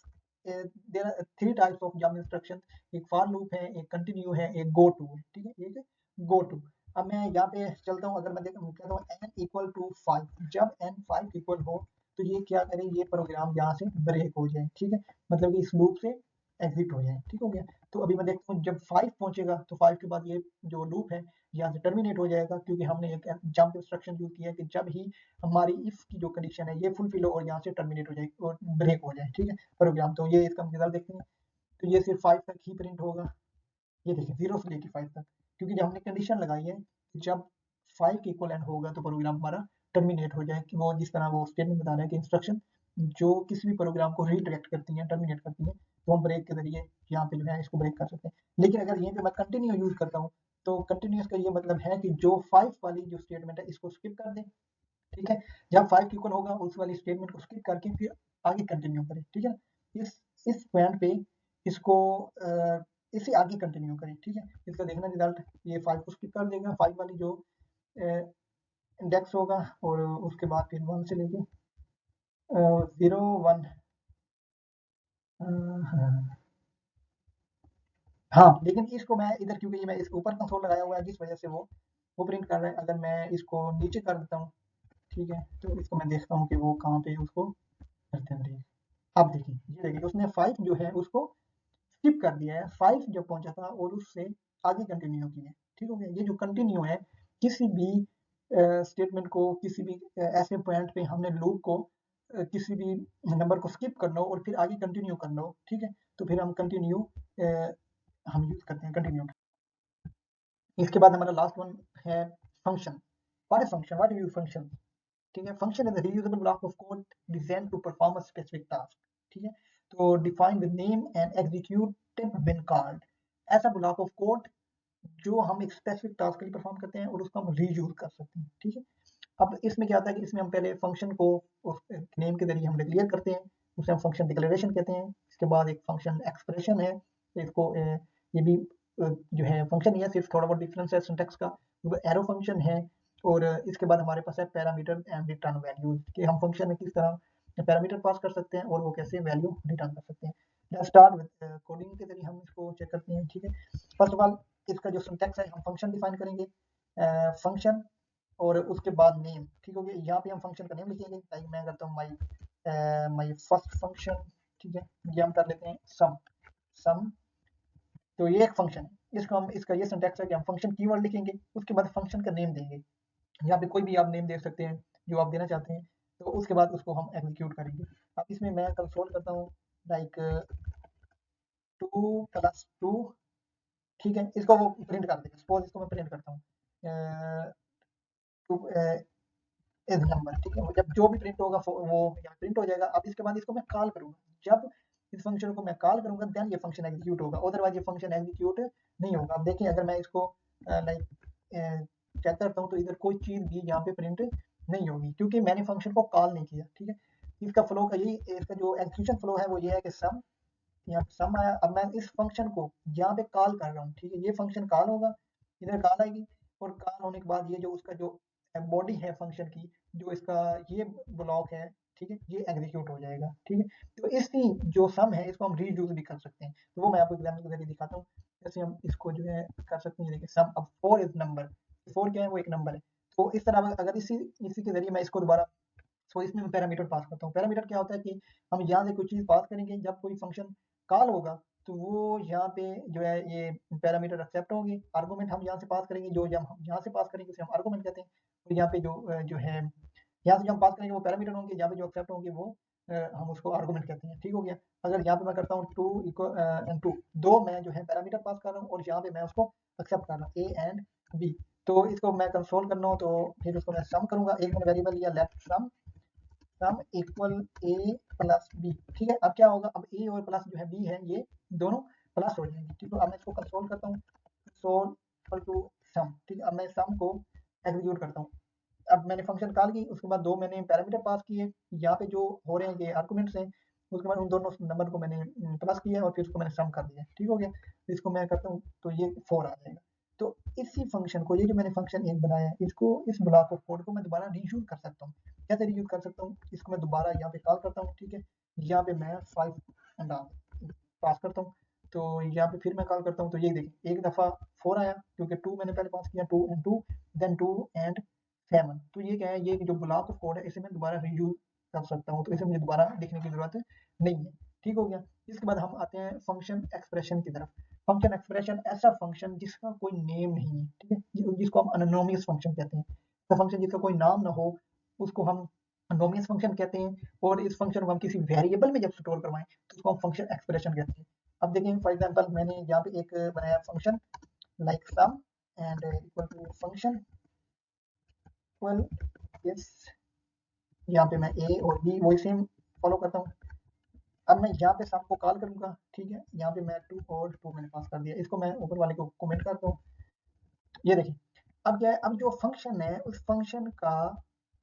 there are 3 types of jump instruction, एक फॉर लूप है, एक कंटिन्यू है, एक गो टू है, ठीक है, एक गो टू। अब मैं यहाँ पे चलता हूँ, अगर मैं कहता हूँ n=5, जब n 5 इक्वल हो तो ये क्या करे, ये प्रोग्राम यहाँ से ब्रेक हो जाए, ठीक है, मतलब कि इस लूप से एग्जिट हो जाए, ठीक हो गया। तो अभी मैं देखता हूँ जब 5 पहुंचेगा तो 5 के बाद ये जो लूप है यहाँ से टर्मिनेट हो जाएगा, क्योंकि हमने एक जंप इंस्ट्रक्शन यूज किया कि जब ही हमारी इफ की जो कंडीशन है ये फुलफिल हो और यहाँ से टर्मिनेट हो जाए और ब्रेक हो जाए, ठीक है, प्रोग्राम। तो ये इसका रिजल्ट देखते हैं, तो ये सिर्फ 5 तक ही प्रिंट होगा। ये देखिए 0 से लेके 5 तक, क्योंकि जब हमने कंडीशन लगाई है कि जब 5 के इक्वल एन होगा तो प्रोग्राम हमारा टर्मिनेट हो जाए, कि वो जिस तरह वो स्टेटमेंट बता रहा है कि इंस्ट्रक्शन जो किसी भी प्रोग्राम को रीडायरेक्ट करती हैं, टर्मिनेट करती हैं, तो हम ब्रेक के जरिए यहाँ पे जो है इसको ब्रेक कर सकते हैं। लेकिन अगर यहीं पे मैं कंटिन्यू यूज करता हूँ तो कंटिन्यूस का ये मतलब है कि जो 5 वाली जो स्टेटमेंट है इसको स्किप कर दें, ठीक है। जब 5 इक्वल होगा उस वाली स्टेटमेंट को स्किप करके फिर आगे कंटिन्यू करें, ठीक है। इस पॉइंट पे इसको इसे आगे कंटिन्यू करें, ठीक है। इसका देखना रिजल्ट, ये 5 को स्किप कर देगा, 5 वाली जो इंडेक्स होगा, और उसके बाद फिर 1 से लेके 0 1 हाँ, लेकिन इसको मैं इधर, क्योंकि ये मैं इस ऊपर कंसोल लगाया हुआ है जिस वजह से वो प्रिंट कर रहा है। अगर मैं इसको नीचे कर देता हूँ, ठीक है, तो इसको मैं देखता हूँ कि वो कहाँ पे उसको करते हैं। अब देखिए, ये देखिए उसने 5 जो है उसको स्किप कर दिया है, 5 जब पहुंचा था और उससे आगे कंटिन्यू किया है, ठीक हो गया। ये जो कंटिन्यू है, किसी भी स्टेटमेंट को, किसी भी ऐसे पॉइंट पे हमने लूप को किसी भी नंबर को स्किप करना हो और फिर आगे कंटिन्यू करना हो, ठीक है, तो फिर हम कंटिन्यू हम यूज करते हैं कंटिन्यू। इसके बाद हमारा लास्ट वन है function. What is function, what you function, ठीक है। Function is a reusable block of code design to perform a specific task, ठीक है। तो define with name and executed when called, ऐसा ब्लॉक ऑफ कोड जो हम एक स्पेसिफिक टास्क के लिए परफॉर्म करते हैं और उसको हम रीयूज कर सकते हैं, ठीक है। अब इसमें क्या होता है कि इसमें हम पहले फंक्शन को उस नेम के जरिए हम डिक्लेयर करते हैं, उसे हम फंक्शन डिक्लेरेशन कहते हैं। इसके बाद एक फंक्शन एक्सप्रेशन है, इसको ये भी जो है फंक्शन ही है, सिर्फ थोड़ा बहुत डिफरेंस है सिंटैक्स का। एरो फंक्शन है, और इसके बाद हमारे पास है पैरामीटर एंड रिटर्न वैल्यूज, कि हम फंक्शन में किस तरह पैरामीटर पास कर सकते हैं और वो कैसे वैल्यू रिटर्न कर सकते हैं। लेट्स स्टार्ट विद कोडिंग के जरिए हम इसको चेक करते हैं, ठीक है। फर्स्ट ऑफ ऑल इसका जो सिंटैक्स है, हम फंक्शन डिफाइन करेंगे, फंक्शन और उसके बाद नेम, ठीक हो गया। यहाँ पे हम फंक्शन का नेम लिखेंगे, लाइक मैं करता हूँ माई फर्स्ट फंक्शन, ठीक है, ये हम कर लेते हैं सम सम। तो ये एक फंक्शन है, इसको हम, इसका ये सिंटैक्स है कि हम फंक्शन कीवर्ड लिखेंगे, उसके बाद फंक्शन का नेम देंगे, यहाँ पे कोई भी आप नेम दे सकते हैं जो आप देना चाहते हैं, तो उसके बाद उसको हम एग्जीक्यूट करेंगे। अब इसमें मैं कंसोल करता हूँ, लाइक 2 + 2, ठीक है, इसको वो प्रिंट कर देगा। सपोज इसको मैं प्रिंट करता हूँ 2 इज नंबर, ठीक है, जब जो भी प्रिंट होगा वो यहाँ प्रिंट हो जाएगा। अब इसके बाद इसको मैं कॉल करूंगा, जब इस फंक्शन को मैं कॉल करूंगा देन ये फंक्शन एग्जीक्यूट होगा, अदरवाइज ये फंक्शन एग्जीक्यूट नहीं होगा। अब देखिए अगर मैं इसको लाइक चेक करता हूँ तो इधर कोई चीज भी यहाँ पे प्रिंट नहीं होगी, क्योंकि मैंने फंक्शन को कॉल नहीं किया, ठीक है। इसका फ्लो का यही, इसका जो एग्जीक्यूशन फ्लो है वो ये है कि सम, यहाँ पे सम आया, अब मैं इस फंक्शन को यहाँ पे कॉल कर रहा हूँ, ठीक है, ये फंक्शन कॉल होगा, इधर कॉल आएगी, और कॉल होने के बाद ये जो उसका जो बॉडी है फंक्शन की, जो इसका ये ब्लॉक है, ठीक है, ये एग्जीक्यूट हो जाएगा। ठीक है, तो इसी जो सम है इसको हम रीयूज भी कर सकते हैं, तो वो मैं आपको एग्जाम्पल के जरिए दिखाता हूँ। जैसे हम इसको जो है कर सकते हैं, देखिए सम अब 4 इज नंबर, 4 क्या है, वो एक नंबर है। तो इस तरह अगर इसी इसी के जरिए मैं इसको दोबारा, सो इसमें मैं पैरामीटर पास करता हूँ। पैरामीटर क्या होता है कि हम यहाँ से कोई चीज़ पास करेंगे, जब कोई फंक्शन कॉल होगा तो वो यहाँ पे जो है ये पैरामीटर एक्सेप्ट होंगे। आर्गुमेंट हम यहाँ से पास करेंगे, जो जब हम यहाँ से पास करेंगे उसे हम आर्गुमेंट कहते हैं। तो यहाँ पे जो है यहाँ से जो हम पास करेंगे वो पैरामीटर होंगे, यहाँ पे जो एक्सेप्ट होंगे वो हम उसको आर्गुमेंट कहते हैं। ठीक हो गया। अगर यहाँ पे मैं करता हूँ 2 इक्वल 2, दो मैं जो है पैरामीटर पास कर रहा हूँ और यहाँ पे मैं उसको एक्सेप्ट कर रहा हूँ ए एंड बी। तो इसको मैं कंसोल करना हो तो फिर उसको मैं सम करूंगा, एक मैंने वेरिएबल लिया लेफ्ट सम इक्वल ए प्लस बी। ठीक है, अब क्या होगा, अब ए और प्लस जो है बी है ये दोनों प्लस हो जाएंगे। ठीक है, अब मैं इसको कंसोल करता हूँ, कंसोल इक्वल टू सम। ठीक है, अब मैं सम को एग्जीक्यूट करता हूँ। अब मैंने फंक्शन कॉल की, उसके बाद दो मैंने पैरामीटर पास किए, यहाँ पे जो हो रहे हैं ये आर्गुमेंट्स हैं, उसके बाद उन दोनों नंबर को मैंने प्लस किया और फिर उसको मैंने सम कर दिया। ठीक हो गया, इसको मैं करता हूँ तो ये 4 आ जाएगा। तो इसी फंक्शन को, ये जो मैंने फंक्शन एक बनाया है, इसको इस ब्लॉक ऑफ कोड को मैं दोबारा रीयूज कर सकता हूँ। कैसे रीयूज कर सकता हूँ, इसको मैं दोबारा यहाँ पे कॉल करता हूँ। ठीक है, यहाँ पे मैं 5 एंड पास करता हूँ, तो यहाँ पे फिर मैं कॉल करता हूँ, तो ये देखिए एक दफ़ा 4 आया क्योंकि 2 मैंने पहले पास किया, 2 एंड 2 देन 2 एंड 7। तो ये क्या है, ये जो ब्लॉक ऑफ कोड है इसे मैं दोबारा रीयूज कर सकता हूँ, तो इसे मुझे दोबारा लिखने की जरूरत नहीं है। ठीक हो गया। इसके बाद हम आते हैं फंक्शन एक्सप्रेशन की तरफ। फंक्शन एक्सप्रेशन ऐसा फंक्शन जिसका कोई नेम नहीं है, ठीक है, जिसको हम अनोनिमस फंक्शन कहते हैं। तो फंक्शन जिसका कोई नाम ना हो उसको हम अनोनिमस फंक्शन कहते हैं, और इस फंक्शन को हम किसी वेरिएबल में जब स्टोर करवाएं तो उसको हम फंक्शन एक्सप्रेशन कहते हैं। अब देखिए फॉर एग्जांपल मैंने यहाँ पे एक बनाया function like sum and equal to function equal this, यहाँ पे मैं ए और बी वही सेम फॉलो करता हूँ। अब मैं यहाँ पे सम को कॉल करूंगा। ठीक है, यहाँ पे मैं 2 और 2 मैंने पास कर दिया, इसको मैं ऊपर वाले को कमेंट करता हूँ। ये देखिए अब क्या है, अब जो फंक्शन है उस फंक्शन का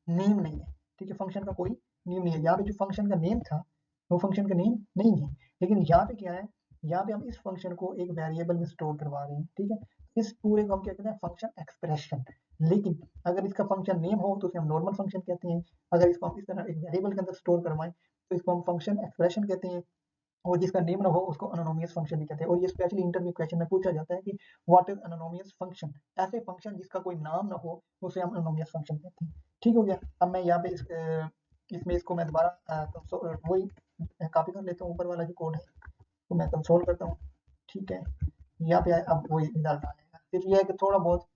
नेम नहीं है। ठीक है, फंक्शन का कोई नेम नहीं है, यहाँ पे जो फंक्शन का नेम था वो फंक्शन का नेम नहीं है, लेकिन यहाँ पे क्या है, यहाँ पे हम इस फंक्शन को एक वेरिएबल में स्टोर करवा रहे हैं। ठीक है, इस पूरे को हम क्या कहते हैं, फंक्शन एक्सप्रेशन। लेकिन अगर इसका फंक्शन नेम हो तो उसे हम नॉर्मल फंक्शन कहते हैं। अगर इसको हम इस तरह एक वेरिएबल के अंदर स्टोर करवाएं तो इसको हम फंक्शन एक्सप्रेशन कहते हैं, और जिसका नेम ना हो उसको एनोनिमस फंक्शन भी कहते हैं। और ये स्पेशली इंटरव्यू क्वेश्चन में पूछा जाता है कि व्हाट इज एनोनिमस फंक्शन। ऐसे फंक्शन जिसका कोई नाम ना हो उसे हम एनोनिमस फंक्शन कहते हैं। ठीक हो गया। अब मैं यहाँ पे इसमें इसको मैं दोबारा वही कॉपी कर लेता हूँ, ऊपर वाला जो कोड है तो मैं कंसोल करता हूँ। ठीक है, यहाँ पे अब वही रिजल्ट आ जाएगा। सिर्फ ये है कि थोड़ा बहुत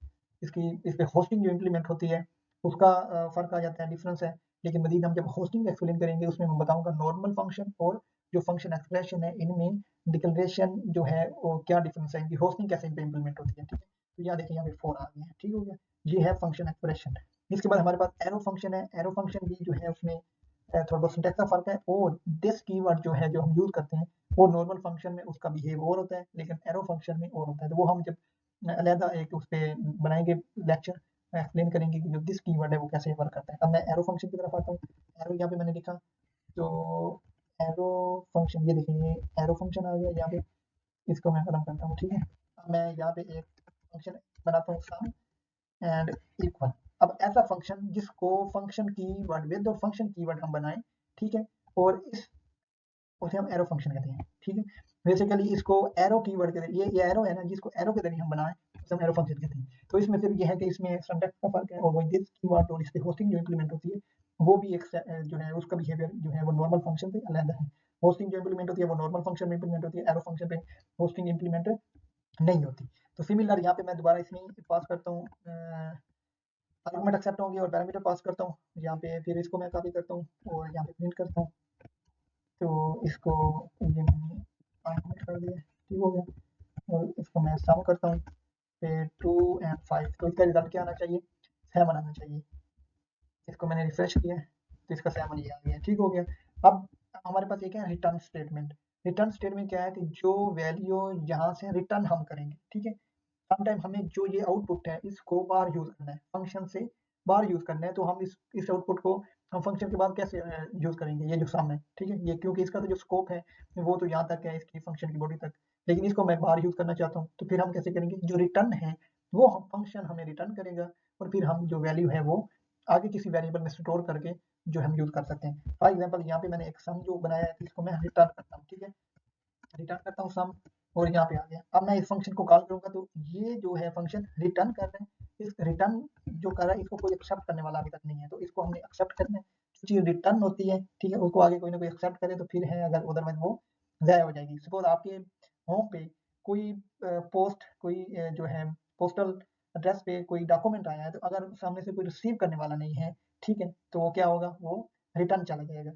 इसकी इस पे होस्टिंग जो इम्प्लीमेंट होती है उसका फ़र्क आ जाता है, डिफरेंस है। लेकिन मज़ीद हम जब होस्टिंग एक्सप्लेन करेंगे उसमें मैं बताऊँगा नॉर्मल फंक्शन और जो फंक्शन एक्सप्रेशन है इनमें डिक्लेरेशन जो है वो क्या डिफरेंस है, इनकी होस्टिंग कैसे इन पे इम्प्लीमेंट होती है। ठीक है, तो यहाँ देखिए यहाँ पे 4 आ गए हैं। ठीक हो गया, ये है फंक्शन एक्सप्रेशन। इसके बाद हमारे पास एरो फंक्शन है। एरो फंक्शन भी जो है उसमें थोड़ा बहुत सिंटैक्स का फ़र्क है, और दिस कीवर्ड जो है जो हम यूज़ करते हैं वो नॉर्मल फंक्शन में उसका बिहेव और होता है, लेकिन एरो फंक्शन में और होता है। तो वो हम जब अलहदा एक उस पे बनाएँगे लेक्चर, एक्सप्लेन करेंगे कि जो दिस कीवर्ड है वो कैसे वर्क करता है। अब मैं एरो फंक्शन की तरफ आता हूँ। एरो यहाँ पे मैंने लिखा, तो एरो फंक्शन ये देखिए, ये एरो फंक्शन आ गया यहाँ पे, इसको मैं खत्म करता हूँ। ठीक है, अब मैं यहाँ पे एक फंक्शन बनाता हूँ सम एंड इक्वल। अब ऐसा फंक्शन जिसको फंक्शन कीवर्ड विद और फंक्शन कीवर्ड हम बनाएं। ठीक है, और इस उसे हम एरो फंक्शन कहते हैं। ठीक है, बेसिकली इसको एरो कीवर्ड के ये एरो है ना, जिसको एरो के जरिए हम बनाएं उसे हम एरो फंक्शन कहते हैं। तो इसमें सिर्फ ये है कि इसमें सिंटैक्स का फर्क है, और वही दिस कीवर्ड और इस पे होस्टिंग जो इम्प्लीमेंट होती है वो भी एक जो है उसका बिहेवियर जो है वो नॉर्मल फंक्शन से अलग है। होस्टिंग जो इम्प्लीमेंट होती है वो नॉर्मल फंक्शन में इम्प्लीमेंट होती है, एरो फंक्शन पे होस्टिंग इम्प्लीमेंट नहीं होती। तो सिमिलर यहाँ पे मैं दोबारा इसमें पास करता हूँ, आर्गुमेंट एक्सेप्ट होंगे और पैरामीटर पास करता हूँ यहाँ पे, फिर इसको मैं कॉपी करता हूँ और यहाँ पे प्रिंट करता हूँ। तो इसको ये मैंने आर्गुमेंट कर दिया। ठीक हो गया, और इसको मैं सम करता हूँ, फिर 2 एंड 5, तो इसका रिजल्ट क्या आना चाहिए, 7 आना चाहिए। इसको मैंने रिफ्रेश किया तो इसका 7 ये आ गया। ठीक हो गया। अब हमारे पास एक है रिटर्न स्टेटमेंट। रिटर्न स्टेटमेंट क्या है कि जो वैल्यू यहाँ से रिटर्न हम करेंगे, ठीक है, समटाइम हमें जो ये आउटपुट है इसको बाहर यूज करना है, फंक्शन से बाहर यूज करना है, तो हम इस आउटपुट को हम फंक्शन के बाद कैसे यूज करेंगे, ये जो सम है। ठीक है, ये क्योंकि इसका तो जो स्कोप है वो तो यहाँ तक है, इसकी फंक्शन की बॉडी तक, लेकिन इसको मैं बाहर यूज करना चाहता हूँ, तो फिर हम कैसे करेंगे, जो रिटर्न है वो हम फंक्शन हमें रिटर्न करेगा, और फिर हम जो वैल्यू है वो आगे किसी वेरिएबल में स्टोर करके जो हम यूज़ कर सकते हैं। फॉर एग्जांपल यहाँ पे मैंने एक सम जो बनाया है, तो इसको मैं रिटर्न करता हूँ, ठीक है? रिटर्न करता हूँ सम और यहाँ पे आ गया। अब मैं इस फंक्शन को कॉल करूँगा तो ये जो है फंक्शन रिटर्न कर रहे हैं। इस रिटर्न जो कर रहा है इसको कोई एक्सेप्ट करने वाला अभी तक नहीं है, तो इसको हमने एक्सेप्ट करना है। जो चीज़ रिटर्न होती है, ठीक है, उसको आगे कोई ना कोई एक्सेप्ट करे तो फिर है, अगर अदरवाइज़ वो ज़ाया हो जाएगी। सपोज़ आपके होम पे कोई पोस्ट कोई जो है पोस्टल एड्रेस पे कोई डॉक्यूमेंट आया है, तो अगर सामने से कोई रिसीव करने वाला नहीं है, ठीक है, तो वो क्या होगा, वो रिटर्न चला जाएगा।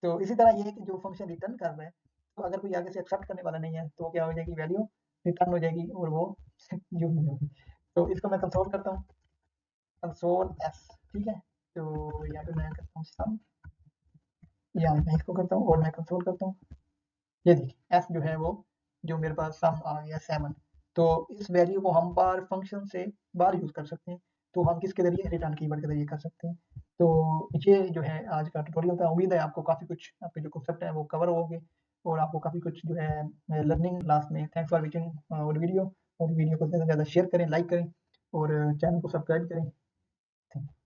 तो इसी तरह ये है कि जो फंक्शन रिटर्न कर रहा है, तो अगर कोई आगे से एक्सेप्ट करने वाला नहीं है, तो क्या हो जाएगी, वैल्यू रिटर्न हो जाएगी और वो यूज़ नहीं होगी। तो इसको मैं कंसोल करता हूँ, कंसोल एस, ठीक है? तो यहाँ पे मैं करता हूँ सम, या मैं इसको करता हूँ और मैं कंसोल करता हूँ। ये देखिए एफ जो है वो जो मेरे पास सम आ गया 7। तो इस वैल्यू को हम बार फंक्शन से बार यूज़ कर सकते हैं। तो हम किसके ज़रिए, रिटर्न कीवर्ड के ज़रिए कर सकते हैं। तो ये जो है आज का ट्यूटोरियल था। उम्मीद है आपको काफ़ी कुछ, आपके जो कॉन्सेप्ट हैं वो कवर हो गए और आपको काफ़ी कुछ जो है लर्निंग लास्ट में। थैंक्स फॉर वॉचिंग और वीडियो को ज़्यादा से ज़्यादा शेयर करें, लाइक करें और चैनल को सब्सक्राइब करें। Thank you.